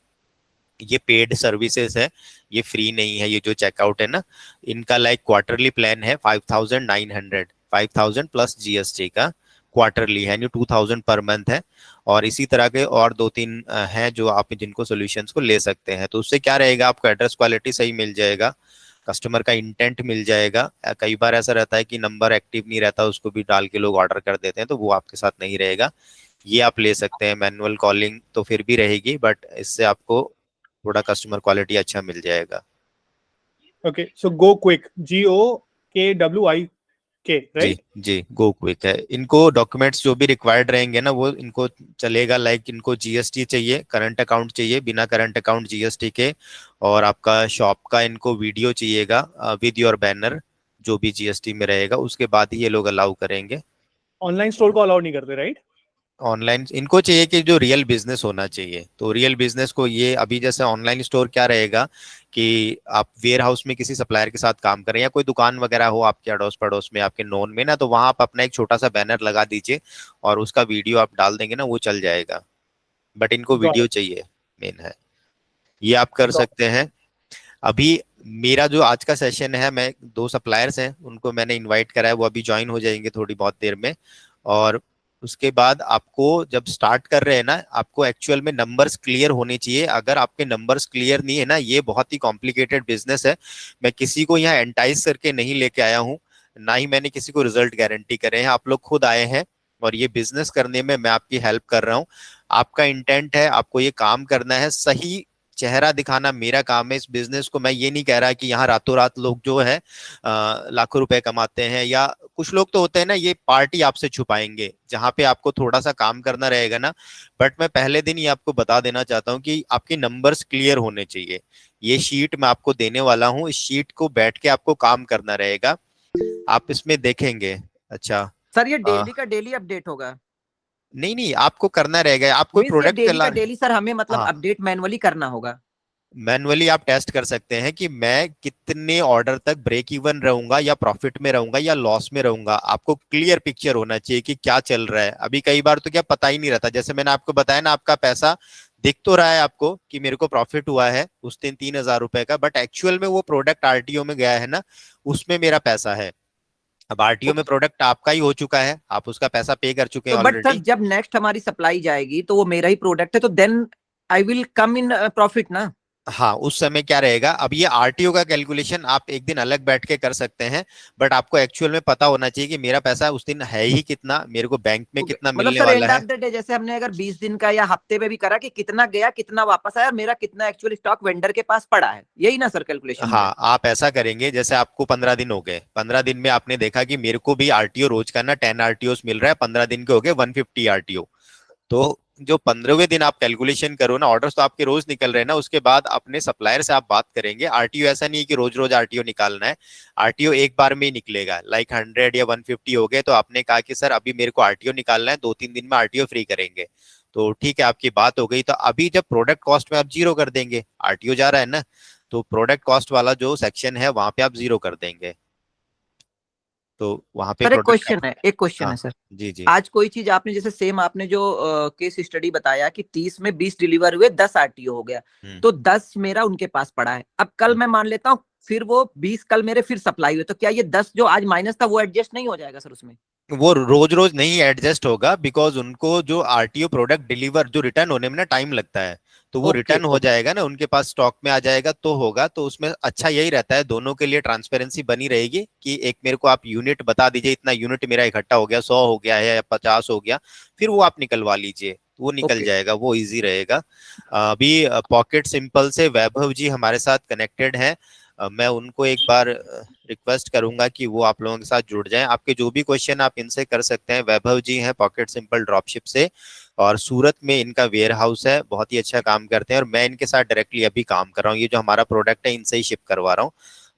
ये पेड सर्विसेज है, ये फ्री नहीं है। ये जो चेकआउट है ना, इनका लाइक क्वार्टरली प्लान है 5,900, 5,000 प्लस जीएसटी का क्वार्टरली है, यानी 2,000 पर मंथ है। और इसी तरह के और दो तीन हैं जो आप जिनको सॉल्यूशंस को ले सकते हैं। तो उससे क्या रहेगा, आपको एड्रेस क्वालिटी सही मिल जाएगा, कस्टमर का इंटेंट मिल जाएगा। कई बार ऐसा रहता है कि नंबर एक्टिव नहीं रहता, उसको भी डाल के लोग ऑर्डर कर देते हैं, तो वो आपके साथ नहीं रहेगा। ये आप ले सकते हैं। मैनुअल कॉलिंग तो फिर भी रहेगी, बट इससे आपको थोड़ा कस्टमर क्वालिटी अच्छा मिल जाएगा। ओके, सो गो क्विक, GOKWIK, जी राइट? जी, गो क्विक है। इनको डॉक्यूमेंट्स जो भी रिक्वायर्ड रहेंगे ना वो इनको चलेगा। लाइक इनको जीएसटी चाहिए, करंट अकाउंट चाहिए, बिना करंट अकाउंट जीएसटी के, और आपका शॉप का इनको वीडियो चाहिएगा विद योर बैनर, जो भी जीएसटी में रहेगा, उसके बाद ही ये लोग अलाउ करेंगे। ऑनलाइन स्टोर को अलाउ नहीं करते, राइट? ऑनलाइन इनको चाहिए कि जो रियल बिजनेस होना चाहिए। तो रियल बिजनेस को ये अभी जैसे ऑनलाइन स्टोर क्या रहेगा कि आप वेयर हाउस में किसी सप्लायर के साथ काम करें या कोई दुकान वगैरह हो आपके अड़ोस पड़ोस में, आपके नोन में ना, तो वहां आप अपना एक छोटा सा बैनर लगा दीजिए और उसका वीडियो आप डाल देंगे ना, वो चल जाएगा। बट इनको गॉट वीडियो चाहिए, मेन है। ये आप कर गॉट सकते हैं। अभी मेरा जो आज का सेशन है, मैं दो सप्लायर्स हैं उनको मैंने इनवाइट करा है, वो अभी ज्वाइन हो जाएंगे थोड़ी बहुत देर में। और उसके बाद आपको जब स्टार्ट कर रहे हैं ना, आपको एक्चुअल में नंबर्स क्लियर होने चाहिए। अगर आपके नंबर्स क्लियर नहीं है ना, ये बहुत ही कॉम्प्लिकेटेड बिजनेस है। मैं किसी को यहाँ एंटाइज करके नहीं लेके आया हूँ, ना ही मैंने किसी को रिजल्ट गारंटी करे हैं। आप लोग खुद आए हैं और ये बिजनेस करने में मैं आपकी हेल्प कर रहा हूँ। आपका इंटेंट है, आपको ये काम करना है, सही चेहरा दिखाना मेरा काम है इस बिजनेस को। मैं ये नहीं कह रहा कि यहाँ रातों रात लोग जो है लाखों रुपए कमाते हैं, या कुछ लोग तो होते हैं ना ये पार्टी आपसे छुपाएंगे जहां पे आपको थोड़ा सा काम करना रहेगा ना। बट मैं पहले दिन ही आपको बता देना चाहता हूँ कि आपके नंबर्स क्लियर होने चाहिए। ये शीट मैं आपको देने वाला हूँ, इस शीट को बैठ के आपको काम करना रहेगा। आप इसमें देखेंगे। अच्छा, सर ये डेली का डेली अपडेट होगा? नहीं नहीं, आपको करना रहेगा। आप कोई मीन्स ये प्रोडक्ट डेली चला, का डेली सर हमें मतलब हाँ, अपडेट मैनुअली करना होगा? मैनुअली आप टेस्ट कर सकते हैं कि मैं कितने ऑर्डर तक ब्रेक इवन रहूंगा, या प्रॉफिट में रहूंगा, या लॉस में रहूंगा। आपको क्लियर पिक्चर होना चाहिए कि क्या चल रहा है। अभी कई बार तो क्या पता ही नहीं रहता, जैसे मैंने आपको बताया ना, आपका पैसा दिख तो रहा है आपको कि मेरे को प्रॉफिट हुआ है उस दिन 3,000 रुपए का, बट एक्चुअल में वो प्रोडक्ट आरटीओ में गया है ना, उसमें मेरा पैसा है। अब आरटीओ में प्रोडक्ट आपका ही हो चुका है, आप उसका पैसा पे कर चुके हैं तो बट सर ऑलरेडी। जब नेक्स्ट हमारी सप्लाई जाएगी तो वो मेरा ही प्रोडक्ट है, तो then I will come in profit ना? हाँ, उस समय क्या रहेगा, अब ये आरटीओ का कैलकुलेशन आप एक दिन अलग बैठ के कर सकते हैं, बट आपको एक्चुअल में पता होना चाहिए कि मेरा पैसा उस दिन है ही कितना, मेरे को बैंक में ओके, कितना मतलब मिलने सर वाला एंड ऑफ है। द डे जैसे हमने अगर 20 दिन का या हफ्ते पे भी करा कि कितना गया कितना वापस आया, मेरा कितना एक्चुअली स्टॉक वेंडर के पास पड़ा है, यही ना सर कैलकुलेशन मेरा? हाँ, आप ऐसा करेंगे, जैसे आपको 15 दिन हो गए, 15 दिन में आपने देखा कि मेरे को भी आरटीओ रोज का ना 10 आरटीओ मिल रहा है, 15 दिन के हो गए 150 आरटीओ। तो जो 15वें दिन आप कैलकुलेशन करो ना, ऑर्डर्स तो आपके रोज निकल रहे हैं ना, उसके बाद अपने सप्लायर से आप बात करेंगे। आरटीओ ऐसा नहीं है कि रोज रोज आरटीओ निकालना है, आरटीओ एक बार में ही निकलेगा। लाइक 100 या 150 हो गए तो आपने कहा कि सर अभी मेरे को आरटीओ निकालना है, 2-3 दिन में आरटीओ फ्री करेंगे। तो ठीक है, आपकी बात हो गई। तो अभी जब प्रोडक्ट कॉस्ट में आप जीरो कर देंगे, आरटीओ जा रहा है ना, तो प्रोडक्ट कॉस्ट वाला जो सेक्शन है वहां पे आप जीरो कर देंगे, तो वहां पे सर एक प्रोडक्ट क्वेश्चन आप। है, एक क्वेश्चन हाँ है सर। जी जी। आज कोई चीज आपने जैसे सेम आपने जो केस स्टडी बताया कि 30 में 20 डिलीवर हुए, 10 आरटीओ हो गया, तो 10 मेरा उनके पास पड़ा है। अब कल मैं मान लेता हूँ फिर वो 20 कल मेरे फिर सप्लाई हुए, तो क्या ये 10 जो आज माइनस था वो एडजस्ट नहीं हो जाएगा सर उसमें? वो रोज रोज नहीं एडजस्ट होगा, बिकॉज उनको जो आरटीओ प्रोडक्ट डिलीवर जो रिटर्न होने में ना टाइम लगता है, तो वो ओके रिटर्न हो ओके। जाएगा ना, उनके पास स्टॉक में आ जाएगा तो होगा। तो उसमें अच्छा यही रहता है, दोनों के लिए ट्रांसपेरेंसी बनी रहेगी कि एक मेरे को आप यूनिट बता दीजिए, इतना यूनिट मेरा इकट्ठा हो गया, 100 हो गया है या 50 हो गया, फिर वो आप निकलवा लीजिए, वो निकल ओके जाएगा, वो इजी रहेगा। अभी पॉकेट सिंपल से वैभव जी हमारे साथ कनेक्टेड हैं। मैं उनको एक बार रिक्वेस्ट करूंगा कि वो आप लोगों के साथ जुड़ जाएं। आपके जो भी क्वेश्चन आप इनसे कर सकते हैं। वैभव जी हैं पॉकेट सिंपल ड्रॉपशिप से, और सूरत में इनका वेयर हाउस है, बहुत ही अच्छा काम करते हैं, और मैं इनके साथ डायरेक्टली अभी काम कर रहा हूँ। ये जो हमारा प्रोडक्ट है इनसे ही शिप करवा रहा हूँ।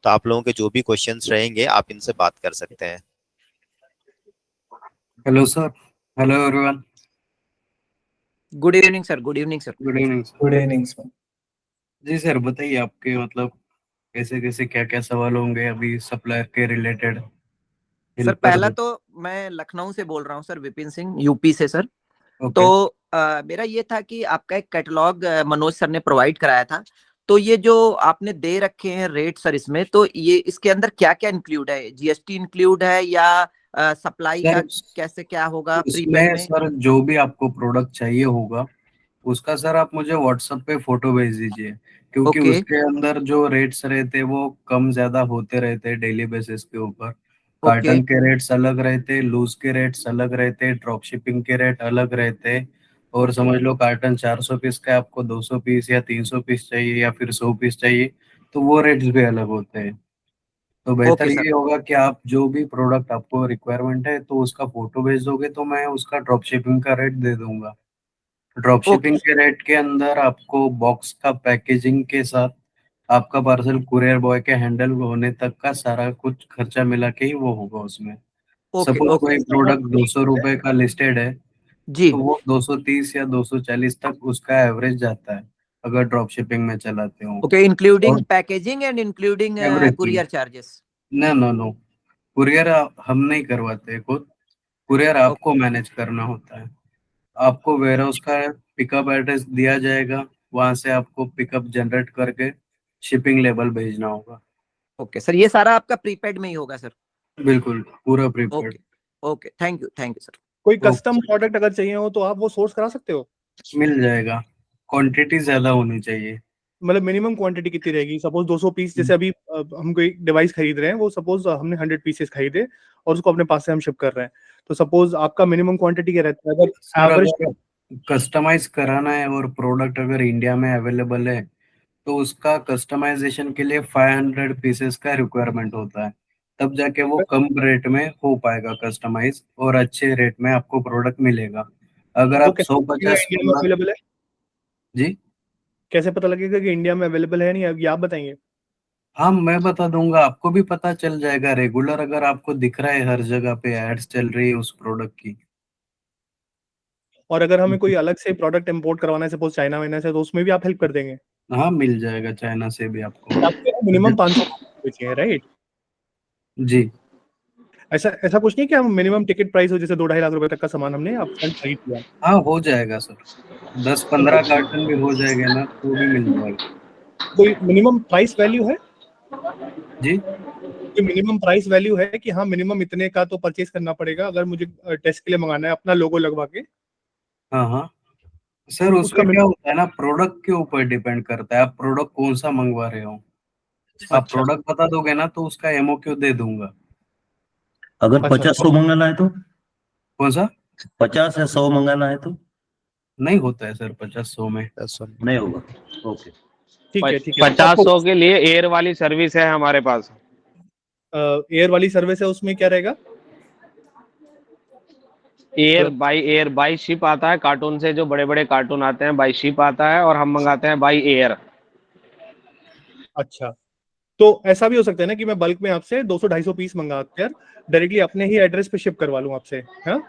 तो आप लोगों के जो भी क्वेश्चंस रहेंगे आप इनसे बात कर सकते हैं। Hello sir. Hello everyone. Good evening sir, good evening sir. Good evening sir. Good evening sir. जी सर, बताइए आपके मतलब कैसे कैसे क्या क्या सवाल होंगे अभी सप्लायर के रिलेटेड। सर पहला तो मैं लखनऊ से बोल रहा हूँ सर, विपिन सिंह, यूपी से सर। तो ओके। मेरा ये था कि आपका एक कैटलॉग मनोज सर ने प्रोवाइड कराया था। तो ये जो आपने दे रखे हैं रेट सर इसमें, तो ये इसके अंदर क्या क्या इंक्लूड है? जीएसटी इंक्लूड है या सप्लाई का सर कैसे क्या होगा प्रीपेड उसमें में? सर जो भी आपको प्रोडक्ट चाहिए होगा उसका सर आप मुझे व्हाट्सएप पे फोटो भेज दीजिए, क्योंकि ओके उसके अंदर जो रेट्स रहते वो कम ज्यादा होते रहते डेली बेसिस के ऊपर। ओके कार्टन के रेट्स अलग रहते, लूज के रेट्स अलग रहते, ड्रॉप शिपिंग के रेट अलग रहते। और ओके समझ लो कार्टन 400 पीस का आपको 200 पीस या 300 पीस चाहिए या फिर 100 पीस चाहिए, तो वो रेट्स भी अलग होते हैं। तो बेहतर ओके सर। ये होगा कि आप जो भी प्रोडक्ट आपको रिक्वायरमेंट है तो उसका फोटो भेज दोगे तो मैं उसका ड्रॉप शिपिंग का रेट दे दूंगा। ड्रॉप ओके शिपिंग के रेट के अंदर आपको बॉक्स का पैकेजिंग के साथ आपका पार्सल कुरियर बॉय के हैंडल होने तक का सारा कुछ खर्चा मिला के ही वो होगा उसमें। ओके सपोज ओके कोई प्रोडक्ट 200 रुपए का लिस्टेड है जी। तो वो 230 या 240 तक उसका एवरेज जाता है अगर ड्रॉप शिपिंग में चलाते हो। ओके, इंक्लूडिंग और packaging and including everything. Courier charges. No no no, courier हम नहीं करवाते खुद, कुरियर आपको मैनेज करना होता है। आपको वेयरहाउस का पिकअप एड्रेस दिया जाएगा, वहां से आपको पिकअप जनरेट करके शिपिंग लेबल भेजना होगा। ओके सर, ये सारा आपका प्रीपेड में ही होगा सर? बिल्कुल पूरा prepaid. Okay okay, thank you sir. कोई कस्टम प्रोडक्ट अगर चाहिए हो तो आप वो सोर्स करा सकते हो? मिल जाएगा, क्वांटिटी ज्यादा होनी चाहिए। मतलब मिनिमम क्वांटिटी कितनी रहेगी? सपोज 200 पीस, जैसे अभी हम कोई डिवाइस खरीद रहे हैं, वो सपोज हमने 100 पीसेस खरीदे और उसको अपने पास से हम शिप कर रहे हैं, तो सपोज आपका मिनिमम क्वांटिटी क्या रहता है अगर सर एवरेज? अगर कस्टमाइज कराना है और प्रोडक्ट अगर इंडिया में अवेलेबल है तो उसका कस्टमाइजेशन के लिए 500 पीसेस का रिक्वायरमेंट होता है, तब जाके वो कम रेट में हो पाएगा कस्टमाइज और अच्छे रेट में आपको प्रोडक्ट मिलेगा। अगर वो आप कैसे पता लगेगा 150 इंडिया में प्रोडक्ट। अवेलेबल है? जी कैसे पता लगेगा कि इंडिया में अवेलेबल है नहीं, ये आप बताएंगे? हाँ, मैं बता दूंगा, आपको भी पता चल जाएगा रेगुलर अगर आपको दिख रहा है हर जगह पे एड्स चल रही है उस प्रोडक्ट की। और अगर हमें कोई अलग से प्रोडक्ट इंपोर्ट करवाना है सपोज चाइना वाइना से, तो उसमें भी आप हेल्प कर देंगे? हाँ मिल जाएगा, चाइना से भी आपको। आपको मिनिमम 500 चाहिए, राइट? जी ऐसा ऐसा कुछ नहीं कि हम मिनिमम टिकट प्राइस हो, जैसे 2-2.5 लाख रुपए तक का सामान हमने अपफ्रंट खरीद लिया, हाँ हो जाएगा सर, 10-15 कार्टन भी हो जाएगा ना तो भी मिल जाएगा। कोई मिनिमम प्राइस वैल्यू है? जी कोई मिनिमम प्राइस वैल्यू है कि हाँ मिनिमम इतने का तो परचेज करना पड़ेगा अगर मुझे टेस्ट के लिए मंगाना है अपना लोगो लगवा के? हाँ हाँ सर, तो उसका उसमें क्या होता है ना, प्रोडक्ट के ऊपर डिपेंड करता है आप प्रोडक्ट कौन सा मंगवा रहे हो। आप अच्छा प्रोडक्ट बता दोगे ना तो उसका एमओक्यू दे दूंगा। अगर अच्छा 50-100 मंगाना है तो? कौन सा? 50 या 100 मंगाना है तो? नहीं होता है सर 50-100 में। नहीं होगा। ओके। ठीक है ठीक है। 50-100 के लिए एयर वाली सर्विस है हमारे पास। एयर वाली सर्विस है, उसमें क्या रहेगा? एयर बाई शिप आता है, कार्टून से जो बड़े बड़े कार्टून आते हैं बाई शिप आता है, और हम मंगाते हैं बाई एयर। अच्छा, तो ऐसा भी हो सकता है ना कि मैं बल्क में आपसे 200-250 पीस मंगा कर डायरेक्टली अपने ही एड्रेस पे शिप करवा लूं आपसे, हाँ?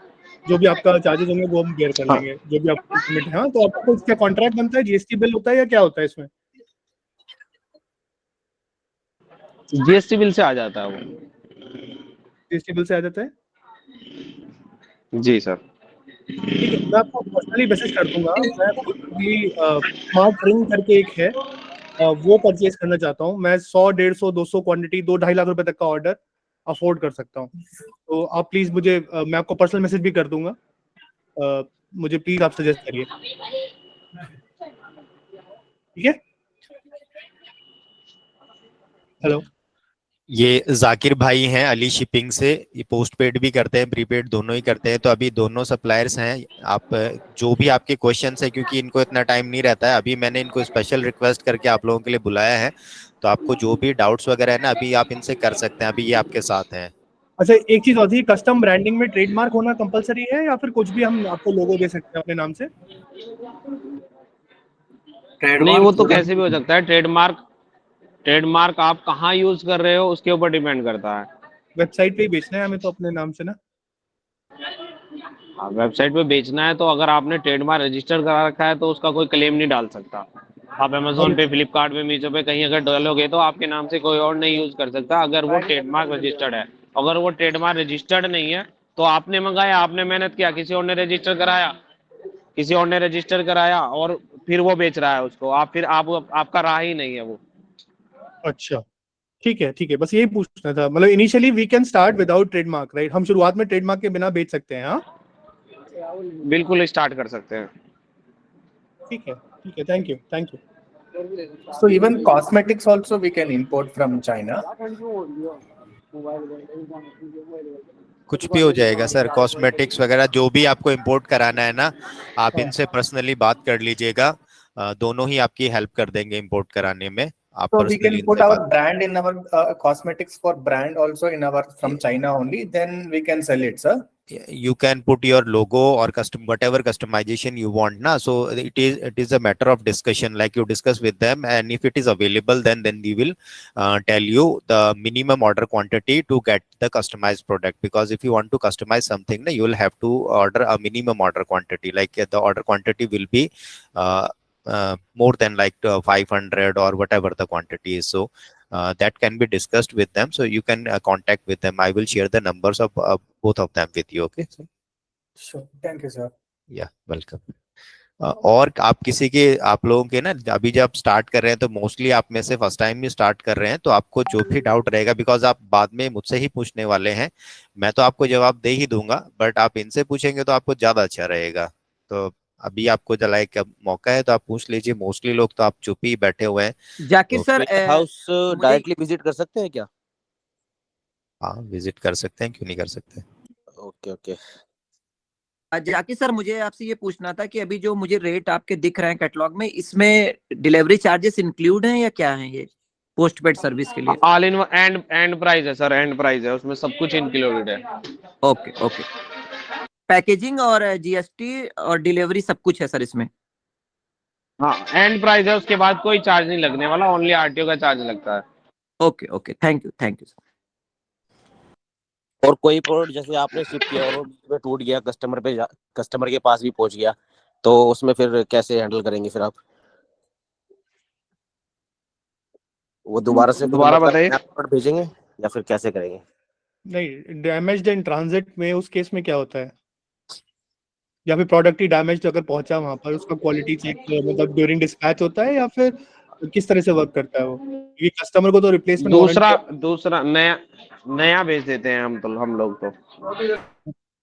जो भी आपका चार्जेस होंगे वो हम बेयर कर हाँ, लेंगे, जो भी आपका लिमिट है। हाँ, तो आपका कुछ क्या कॉन्ट्रैक्ट बनता है, जीएसटी बिल होता है या क्या होता है इसमें? जीएसटी बिल से आ जाता है वो। जीएसटी बिल से आ जाता है? जी सर। ठीक है, मैं आपको पर्सनली मैसेज कर दूंगा। मैं भी स्मार्ट रिंग करके एक है, वो परचेज करना चाहता हूँ मैं। 100, 150, 200 क्वांटिटी, 2-2.5 लाख रुपए तक का ऑर्डर अफोर्ड कर सकता हूँ। तो आप प्लीज मुझे मैं आपको पर्सनल मैसेज भी कर दूंगा, मुझे प्लीज आप सजेस्ट करिए, ठीक है? हेलो। ये जाकिर भाई हैं अली शिपिंग से, ये पोस्ट पेड भी करते हैं प्रीपेड दोनों ही करते हैं। तो अभी दोनों सप्लायर्स हैं। आप जो भी आपके क्वेश्चंस है, क्योंकि इनको इतना टाइम नहीं रहता है, अभी मैंने इनको स्पेशल रिक्वेस्ट करके आप लोगों के लिए बुलाया है। तो आपको जो भी डाउट्स वगैरह है ना, अभी आप इनसे कर सकते हैं, अभी ये आपके साथ हैं। अच्छा, एक चीज होती है, कस्टम ब्रांडिंग में ट्रेडमार्क होना कंपलसरी है या फिर कुछ भी हम आपको लोगो दे सकते हैं अपने नाम से? नहीं, वो तो कैसे भी हो सकता है। ट्रेडमार्क आप कहाँ यूज कर रहे हो उसके ऊपर डिपेंड करता है। वेबसाइट पे ही बेचना है हमें तो अपने नाम से ना? वेबसाइट पे बेचना है तो अगर आपने ट्रेडमार्क रजिस्टर करा रखा है तो उसका कोई क्लेम नहीं डाल सकता। आप अमेजोन पे, फ्लिपकार्ट पे, मीशो पे कहीं अगर डालोगे तो आपके नाम से कोई और नहीं यूज कर सकता अगर वो ट्रेडमार्क रजिस्टर्ड है। अगर वो ट्रेडमार्क रजिस्टर्ड नहीं है तो आपने मंगाया, आपने मेहनत किया, किसी और ने रजिस्टर कराया और फिर वो बेच रहा है उसको, आपका रहा ही नहीं है वो। अच्छा, ठीक है, बस यही पूछना था। मतलब initially we can start without trademark, right? हम शुरुआत में ट्रेडमार्क के बिना बेच सकते हैं, हाँ? बिल्कुल स्टार्ट कर सकते हैं। ठीक है, thank you. So even cosmetics also we can import from China. कुछ भी हो जाएगा सर, कॉस्मेटिक्स वगैरह जो भी आपको इंपोर्ट कराना है ना, आप इनसे पर्सनली बात कर लीजिएगा। दोनों ही आपकी हेल्प कर देंगे इंपोर्ट कराने में। आप So we can personally put our brand in our cosmetics for brand also in our from China only. Then we can sell it, sir. you can put your logo or whatever customization you want na. So it is a matter of discussion, like you discuss with them, and if it is available then we will tell you the minimum order quantity to get the customized product. Because if you want to customize something na, you will have to order a minimum order quantity, like the order quantity will be more than like 500 or whatever the quantity is. So that can be discussed with them. So you can contact with them. I will share the numbers of both of them with you. Okay, sir? Sure. Thank you, sir. Yeah, welcome. और आप लोगों के ना, अभी जब start कर रहे हैं तो मोस्टली आप में से फर्स्ट टाइम ही स्टार्ट कर रहे हैं, तो आपको जो भी डाउट रहेगा, बिकॉज आप बाद में मुझसे ही पूछने वाले हैं, मैं तो आपको जवाब दे ही दूंगा, बट आप इनसे पूछेंगे तो आपको ज्यादा अच्छा रहेगा। तो अभी आपको जला एक मौका है तो आप पूछ लीजिए। मोस्टली लोग तो आप चुप ही बैठे हुए हैं। Zakir sir, house directly visit कर सकते हैं क्या? हाँ, विजिट कर सकते हैं, क्यों नहीं कर सकते। ओके। जाकिर सर, मुझे आपसे ये पूछना था कि अभी जो मुझे रेट आपके दिख रहे हैं कैटलॉग में, इसमें डिलीवरी चार्जेस इंक्लूड हैं या क्या हैं ये पोस्ट पेड सर्विस के लिए? ऑल इन एंड प्राइस है सर, एंड प्राइस है, उसमें सब कुछ इंक्लूडेड है। ओके। पैकेजिंग और जीएसटी और डिलीवरी सब कुछ है सर इसमें? हाँ, एंड प्राइस है, उसके बाद कोई चार्ज नहीं लगने वाला, ओनली आरटीओ का चार्ज लगता है। Okay, thank you sir. और कोई प्रोडक्ट जैसे आपने शिप किया और वो टूट गया, कस्टमर के पास भी पहुंच गया, तो उसमें फिर कैसे हैंडल करेंगे फिर आप? वो दोबारा बताइए। भेजेंगे या फिर कैसे करेंगे? नहीं, डैमेज्ड इन ट्रांजिट में उस केस में क्या होता है? या फिर प्रोडक्ट ही डैमेज्ड अगर पहुंचा वहां पर, उसका क्वालिटी चेक मतलब ड्यूरिंग डिस्पैच होता है या फिर किस तरह से वर्क करता है वो? क्योंकि कस्टमर को तो रिप्लेसमेंट दूसरा नया भेज देते हैं हम लोग तो।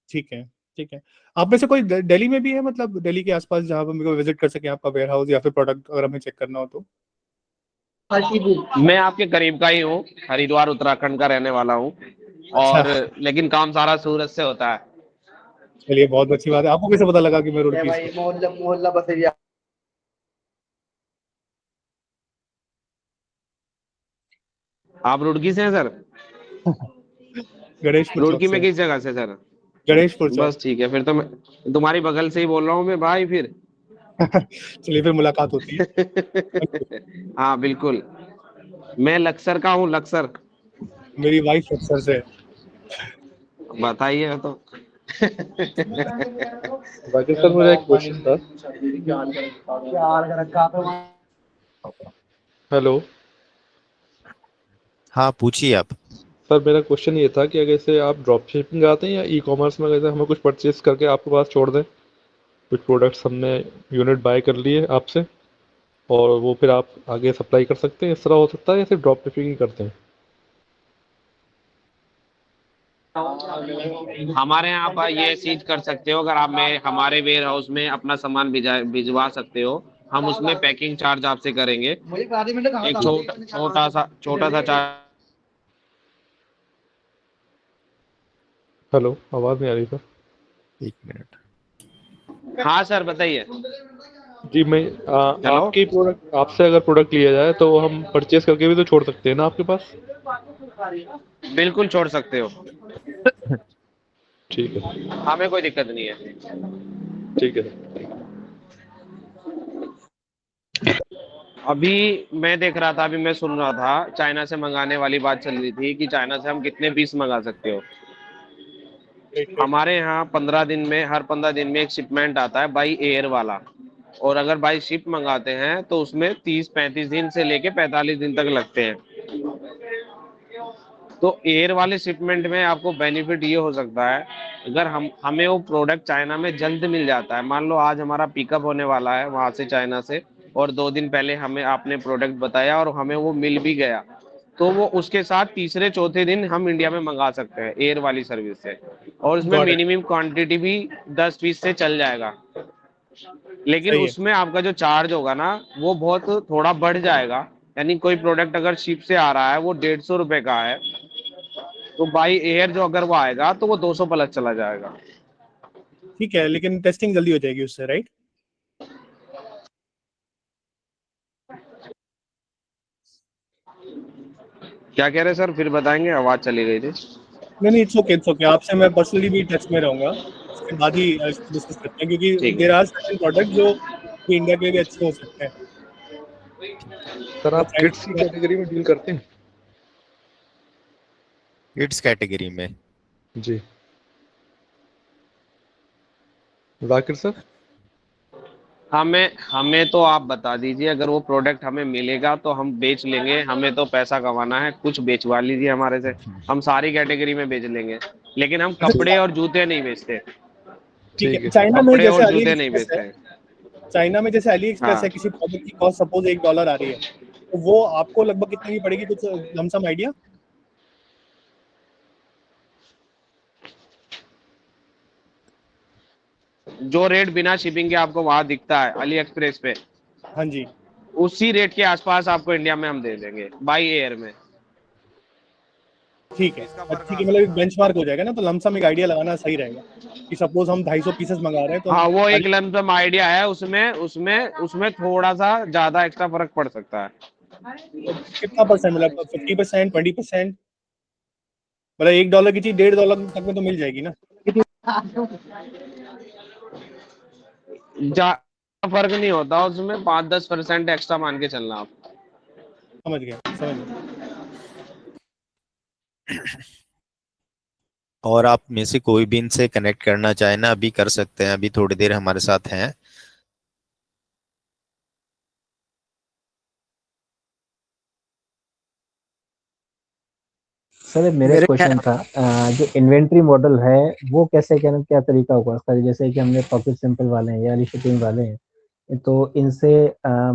ठीक है। आप में से कोई दिल्ली में भी है, मतलब दिल्ली के आसपास, जहां पर मेरे को विजिट कर सके आपका वेयर हाउस, या फिर प्रोडक्ट अगर हमें चेक करना हो तो? मैं आपके करीब का ही हूँ, हरिद्वार उत्तराखंड का रहने वाला हूँ। और लेकिन काम सारा सूरत से होता है। चलिए, बहुत अच्छी बात है। आपको कैसे पता लगा कि मैं रुड़की से? मोहल्ला बसेरिया। आप रुड़की से हैं सर? गणेशपुर रुड़की में किस जगह से सर? गणेशपुर। बस ठीक है, फिर तो मैं तुम्हारी बगल से ही बोल रहा हूँ मैं भाई फिर। चलिए, फिर मुलाकात होती है। हाँ बिल्कुल, मैं लक्सर का हूँ, लक्सर। मेरी वाइफ लक्सर से। बताइए तो। बाकी सर मेरा एक क्वेश्चन था। हेलो। हाँ, पूछिए आप। सर मेरा क्वेश्चन ये था कि अगर से आप ड्रॉप शिपिंग आते हैं या ई कॉमर्स में, अगर हमें कुछ परचेज करके आपके पास छोड़ दें, कुछ प्रोडक्ट्स हमने यूनिट बाय कर लिए आपसे और वो फिर आप आगे सप्लाई कर सकते हैं, इस तरह हो सकता है या सिर्फ ड्रॉप शिपिंग ही करते हैं? हमारे यहाँ पर ये चीज कर सकते हो, अगर आप हमारे वेयर हाउस में अपना सामान भिजवा सकते हो, हम उसमें पैकिंग चार्ज आपसे करेंगे, एक छोटा सा चार्ज हेलो, आवाज नहीं आ रही सर। एक मिनट। हाँ सर बताइए। जी मैं हेलो। आपकी प्रोडक्ट, आपसे अगर प्रोडक्ट लिया जाए तो हम परचेज करके भी तो छोड़ सकते हैं ना आपके पास? बिल्कुल छोड़ सकते हो, ठीक है, हमें कोई दिक्कत नहीं है। ठीक है सर। अभी मैं देख रहा था, अभी मैं सुन रहा था, चाइना से मंगाने वाली बात चल रही थी कि चाइना से हम कितने पीस मंगा सकते हो। हमारे यहाँ 15 दिन में, हर 15 दिन में एक शिपमेंट आता है बाई एयर वाला, और अगर बाई शिप मंगाते हैं तो उसमें 30-35 दिन से लेके 45 दिन तक लगते हैं। तो एयर वाले शिपमेंट में आपको बेनिफिट ये हो सकता है, अगर हमें वो प्रोडक्ट चाइना में जल्द मिल जाता है, मान लो आज हमारा पिकअप होने वाला है वहां से चाइना से, और 2 दिन पहले हमें आपने प्रोडक्ट बताया और हमें वो मिल भी गया, तो वो उसके साथ तीसरे चौथे दिन हम इंडिया में मंगा सकते हैं एयर वाली सर्विस से, और उसमें Got it. मिनिमम क्वांटिटी भी 10 पीस से चल जाएगा। लेकिन सही है। उसमें आपका जो चार्ज होगा ना वो बहुत थोड़ा बढ़ जाएगा, यानी कोई प्रोडक्ट अगर शिप से आ रहा है वो 150 रुपए का है, तो बाई एयर जो अगर वो आएगा तो वो 200 प्लस चला जाएगा। ठीक है, लेकिन टेस्टिंग जल्दी हो जाएगी उससे, राइट? क्या कह रहे सर, फिर बताएंगे, आवाज चली गई थी। नहीं, इट्स ओके, इट्स ओके। आपसे मैं पर्सनली भी टच में रहूंगा, उसके बाद ही इसको डिस्कस करते हैं, क्योंकि ठीक देयर है। आर सर्टेन प्रोडक्ट जो इंडिया के लिए भी अच्छे हो सकते हैं। सर तो आप किड्स की कैटेगरी में डील करते हैं? किड्स कैटेगरी में? जी। जाकिर सर? हमें तो आप बता दीजिए, अगर वो प्रोडक्ट हमें मिलेगा तो हम बेच लेंगे, हमें तो पैसा कमाना है, कुछ बेचवा लीजिए हमारे से, हम सारी कैटेगरी में बेच लेंगे, लेकिन हम कपड़े और जूते नहीं बेचते। ठीक ठीक है, है। चाइना में कपड़े जैसे और अली जूते नहीं एक्सप्रेस है, बेचते हैं। चाइना में जैसे अली एक्सप्रेस हाँ, है, किसी प्रोडक्ट की कॉस्ट सपोज $1 आ रही है, तो वो आपको लगभग कितने की पड़ेगी, कुछ लमसम आइडिया? जो रेट बिना शिपिंग के आपको वहां दिखता है अली एक्सप्रेस पे, हाँ जी, उसी रेट के आसपास आपको इंडिया में हम दे देंगे बाई एयर में। ठीक है। ठीक है, मतलब एक बेंचमार्क हो जाएगा ना, तो लमसम एक आइडिया लगाना सही रहेगा कि सपोज हम 250 पीसेस मंगा रहे हैं, तो हाँ, वो एक हम लमसम आइडिया है, उसमें उसमें उसमें थोड़ा सा ज्यादा एक्स्ट्रा फर्क पड़ सकता है। कितना परसेंट, मतलब 50%, 20%? मतलब $1 की चीज $1.5 तक में तो मिल जाएगी ना? फर्क नहीं होता उसमें, 5-10% एक्स्ट्रा मान के चलना आप। समझ गया, समझ गया। और आप में से कोई भी इनसे कनेक्ट करना चाहे ना अभी कर सकते हैं, अभी थोड़ी देर हमारे साथ हैं। सर मेरा क्वेश्चन था, जो इन्वेंट्री मॉडल है वो कैसे, क्या तरीका होगा सर? जैसे कि हमने पॉकेट सिंपल वाले हैं या रिशिपिंग वाले हैं, तो इनसे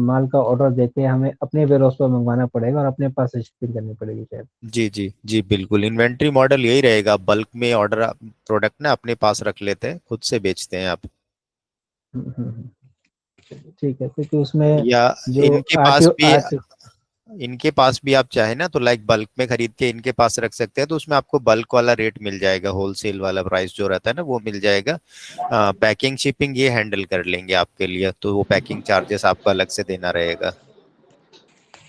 माल का ऑर्डर देके हमें अपने वेयरहाउस पर मंगवाना पड़ेगा और अपने पास से शिपिंग करनी पड़ेगी शायद? जी जी जी बिल्कुल, इन्वेंट्री मॉडल यही रहेगा, बल्क में ऑर्डर प्रोडक्ट ना अपने पास रख लेते हैं, खुद से बेचते हैं आप। ठीक है, क्योंकि उसमें या जो इनके पास भी आप चाहे ना तो लाइक बल्क में खरीद के इनके पास रख सकते हैं, तो उसमें आपको बल्क वाला रेट मिल जाएगा, होलसेल वाला प्राइस जो रहता है ना वो मिल जाएगा। पैकिंग शिपिंग ये हैंडल कर लेंगे आपके लिए, तो वो पैकिंग चार्जेस आपको अलग से देना रहेगा।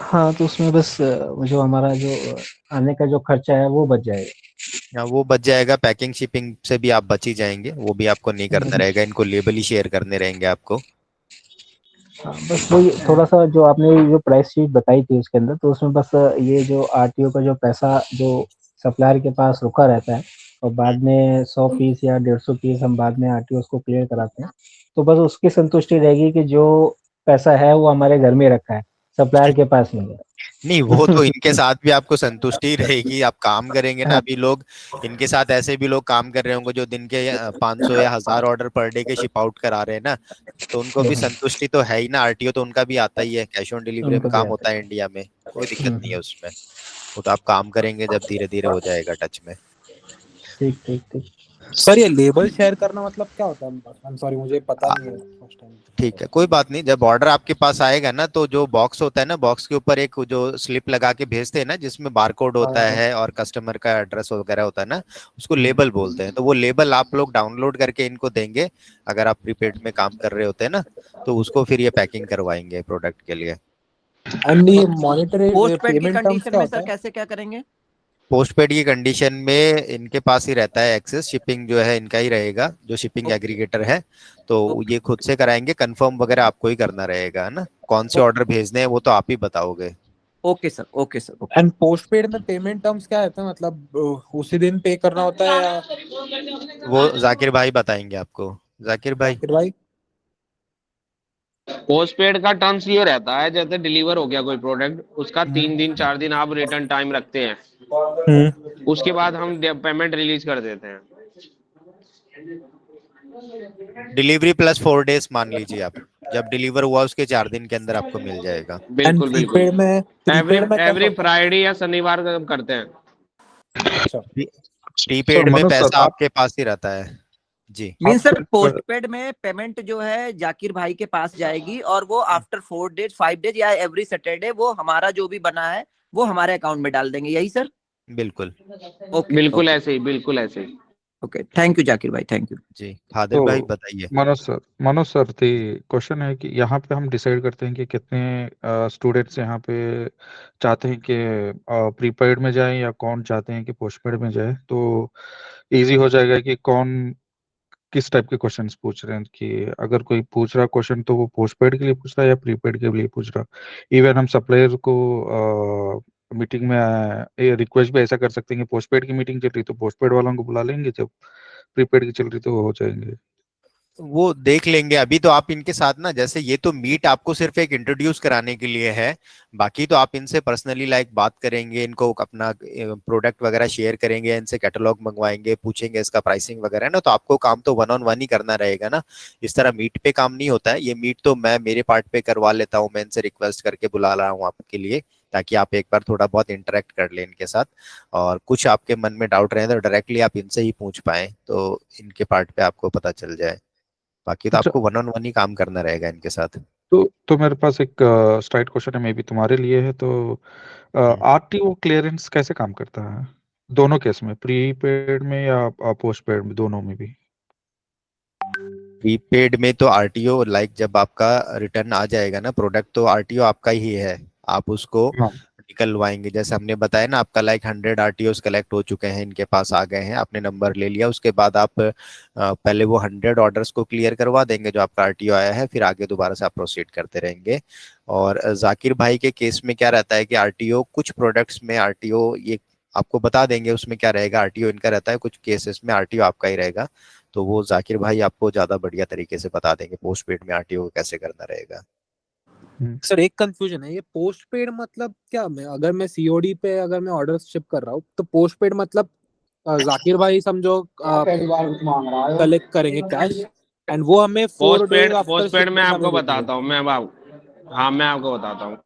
हाँ, तो उसमें बस जो हमारा जो आने का जो खर्चा है वो बच जाएगा। हाँ वो बच जाएगा, पैकिंग शिपिंग से भी आप बच ही जाएंगे, वो भी आपको नहीं करना रहेगा, इनको लेबल ही शेयर करने रहेंगे आपको। हाँ, बस वही थोड़ा सा जो आपने जो प्राइस शीट बताई थी उसके अंदर, तो उसमें बस ये जो आरटीओ का जो पैसा जो सप्लायर के पास रुका रहता है, और बाद में 100 पीस या 150 पीस हम बाद में आरटीओ उसको क्लियर कराते हैं, तो बस उसकी संतुष्टि रहेगी कि जो पैसा है वो हमारे घर में रखा है, सप्लायर के पास नहीं है। नहीं वो तो इनके साथ भी आपको संतुष्टि रहेगी, आप काम करेंगे ना, हाँ। अभी लोग इनके साथ ऐसे भी लोग काम कर रहे होंगे जो दिन के 500 या 1000 ऑर्डर पर डे के शिप आउट करा रहे हैं ना, तो उनको भी संतुष्टि तो है ही ना, आरटीओ तो उनका भी आता ही है, कैश ऑन डिलीवरी में उनको भी काम आता होता है इंडिया में, कोई दिक्कत नहीं है उसमें, वो तो आप काम करेंगे जब धीरे धीरे हो जाएगा टच में। ठीक ठीक ठीक। सर ये लेबल शेयर करना मतलब क्या होता है? आई एम सॉरी, मुझे पता नहीं है फर्स्ट टाइम। ठीक है, कोई बात नहीं। जब ऑर्डर आपके पास आएगा ना, तो जो बॉक्स होता है ना, बॉक्स के ऊपर एक जो स्लिप लगा के भेजते हैं ना, जिसमें बारकोड होता हाँ। है और कस्टमर का एड्रेस वगैरह होता है ना, उसको लेबल बोलते हैं। तो वो लेबल आप लोग डाउनलोड करके इनको देंगे, अगर आप प्रीपेड में काम कर रहे होते हैं ना, तो उसको फिर ये पैकिंग करवाएंगे प्रोडक्ट के लिए। एंड ये मॉनिटरी पोस्ट पेड की पेमेंट टर्म्स कंडीशन क्या में होता सर है? कैसे क्या करेंगे? पोस्ट पेड की कंडीशन में इनके पास ही रहता है एक्सेस, शिपिंग जो है इनका ही रहेगा, जो शिपिंग एग्रीगेटर है। तो ओके ये खुद से कराएंगे, कंफर्म वगैरह आपको ही करना रहेगा, है ना। कौन से ऑर्डर भेजने हैं वो तो आप ही बताओगे। Okay sir, okay sir, okay. And post paid में पेमेंट टर्म्स क्या रहते हैं? मतलब उसी दिन पे करना होता है या? वो जाकिर भाई बताएंगे आपको। जाकिर भाई। जाकिर भाई। पोस्ट पेड का टर्म्स ये रहता है, जैसे डिलीवर हो गया कोई प्रोडक्ट, उसका 3 दिन 4 दिन आप रिटर्न टाइम रखते हैं, उसके बाद हम पेमेंट रिलीज कर देते हैं। डिलीवरी प्लस 4 डेज मान लीजिए आप, जब डिलीवर हुआ उसके 4 दिन के अंदर आपको मिल जाएगा। एंड बिल्कुल बिल्कुल। एवरी प्रीपेड में कैसा एवरी होता है? फ्राइडे या शनिवार का हम करते हैं। अच्छा। सर प्रीपेड में मनोज सर पैसा आप आपके पास ही रहता है जी। मीन आपको सर एक पोस्टपेड में पेमेंट जो है जाकिर भाई के पास जाएगी, और वो आफ्टर 4 डेज 5 डेज या एवरी सैटरडे वो हमारा जो भी बना है वो हमारे अकाउंट में डाल देंगे, यही सर? बिल्कुल ओके बिल्कुल ओके ऐसे ही, बिल्कुल ऐसे ही। ओके, थैंक यू जाकिर भाई, थैंक यू। जी। फादर भाई तो बताइए। मनोज सर दी क्वेश्चन है कि यहाँ पे हम डिसाइड करते हैं कि कितने स्टूडेंट्स यहाँ पे चाहते हैं कि प्रीपेड में जाएं या कौन चाहते हैं कि पोस्टपेड में जाए, तो इजी हो जाएगा कि कौन किस टाइप के क्वेश्चंस पूछ रहे हैं। कि अगर कोई पूछ रहा क्वेश्चन तो वो पोस्टपेड के लिए पूछ रहा है या प्रीपेड के लिए पूछ रहा। इवन हम सप्लायर को मीटिंग में रिक्वेस्ट भी ऐसा कर सकते हैं कि पोस्टपेड की मीटिंग चल रही तो पोस्टपेड वालों को बुला लेंगे, जब प्रीपेड की चल रही तो वो हो जाएंगे। वो देख लेंगे। अभी तो आप इनके साथ ना, जैसे ये तो मीट आपको सिर्फ एक इंट्रोड्यूस कराने के लिए है, बाकी तो आप इनसे पर्सनली लाइक बात करेंगे, इनको अपना प्रोडक्ट वगैरह शेयर करेंगे, इनसे कैटलॉग मंगवाएंगे, पूछेंगे इसका प्राइसिंग वगैरह ना। तो आपको काम तो 1-on-1 ही करना रहेगा ना, इस तरह मीट पे काम नहीं होता है। ये मीट तो मैं मेरे पार्ट पे करवा लेता हूँ, मैं इनसे रिक्वेस्ट करके बुला रहा हूँ आपके लिए, ताकि आप एक बार थोड़ा बहुत इंटरेक्ट कर लें इनके साथ, और कुछ आपके मन में डाउट रहे तो डायरेक्टली आप इनसे ही पूछ पाए, तो इनके पार्ट पे आपको पता चल जाए। बाकी तो अच्छा, आपको 1-on-1 ही काम करना रहेगा इनके साथ। तो मेरे पास एक स्ट्राइट क्वेश्चन है, मे बी तुम्हारे लिए है। तो आरटीओ क्लियरेंस कैसे काम करता है दोनों केस में, प्रीपेड में या पोस्टपेड में, दोनों में भी? प्रीपेड में तो आरटीओ लाइक जब आपका रिटर्न आ जाएगा ना प्रोडक्ट, तो आरटीओ आपका ही है, आप उसको हाँ। निकलवाएंगे। जैसे हमने बताया ना, आपका लाइक 100 आरटीओ कलेक्ट हो चुके हैं, इनके पास आ गए हैं, आपने नंबर ले लिया, उसके बाद आप पहले वो 100 ऑर्डर्स को क्लियर करवा देंगे जो आपका आरटीओ आया है, फिर आगे दोबारा से आप प्रोसीड करते रहेंगे। और जाकिर भाई के केस में क्या रहता है कि आरटीओ कुछ प्रोडक्ट्स में आरटीओ ये आपको बता देंगे, उसमें क्या रहेगा, आरटीओ इनका रहता है, कुछ केसेस में आरटीओ आपका ही रहेगा। तो वो जाकिर भाई आपको ज्यादा बढ़िया तरीके से बता देंगे पोस्ट पेड में आरटीओ कैसे करना रहेगा। सर एक कंफ्यूजन है, ये पोस्ट पेड मतलब क्या? अगर मैं सीओडी पे अगर मैं ऑर्डर शिप कर रहा हूँ तो पोस्ट पेड मतलब जाकिर भाई समझो कलेक्ट करेंगे कैश, एंड वो हमें 4 days आफ्टर पोस्ट पेड में शिपमेंट हमें आपको दे देंगे। बताता हूँ मैं हाँ मैं आपको बताता हूँ।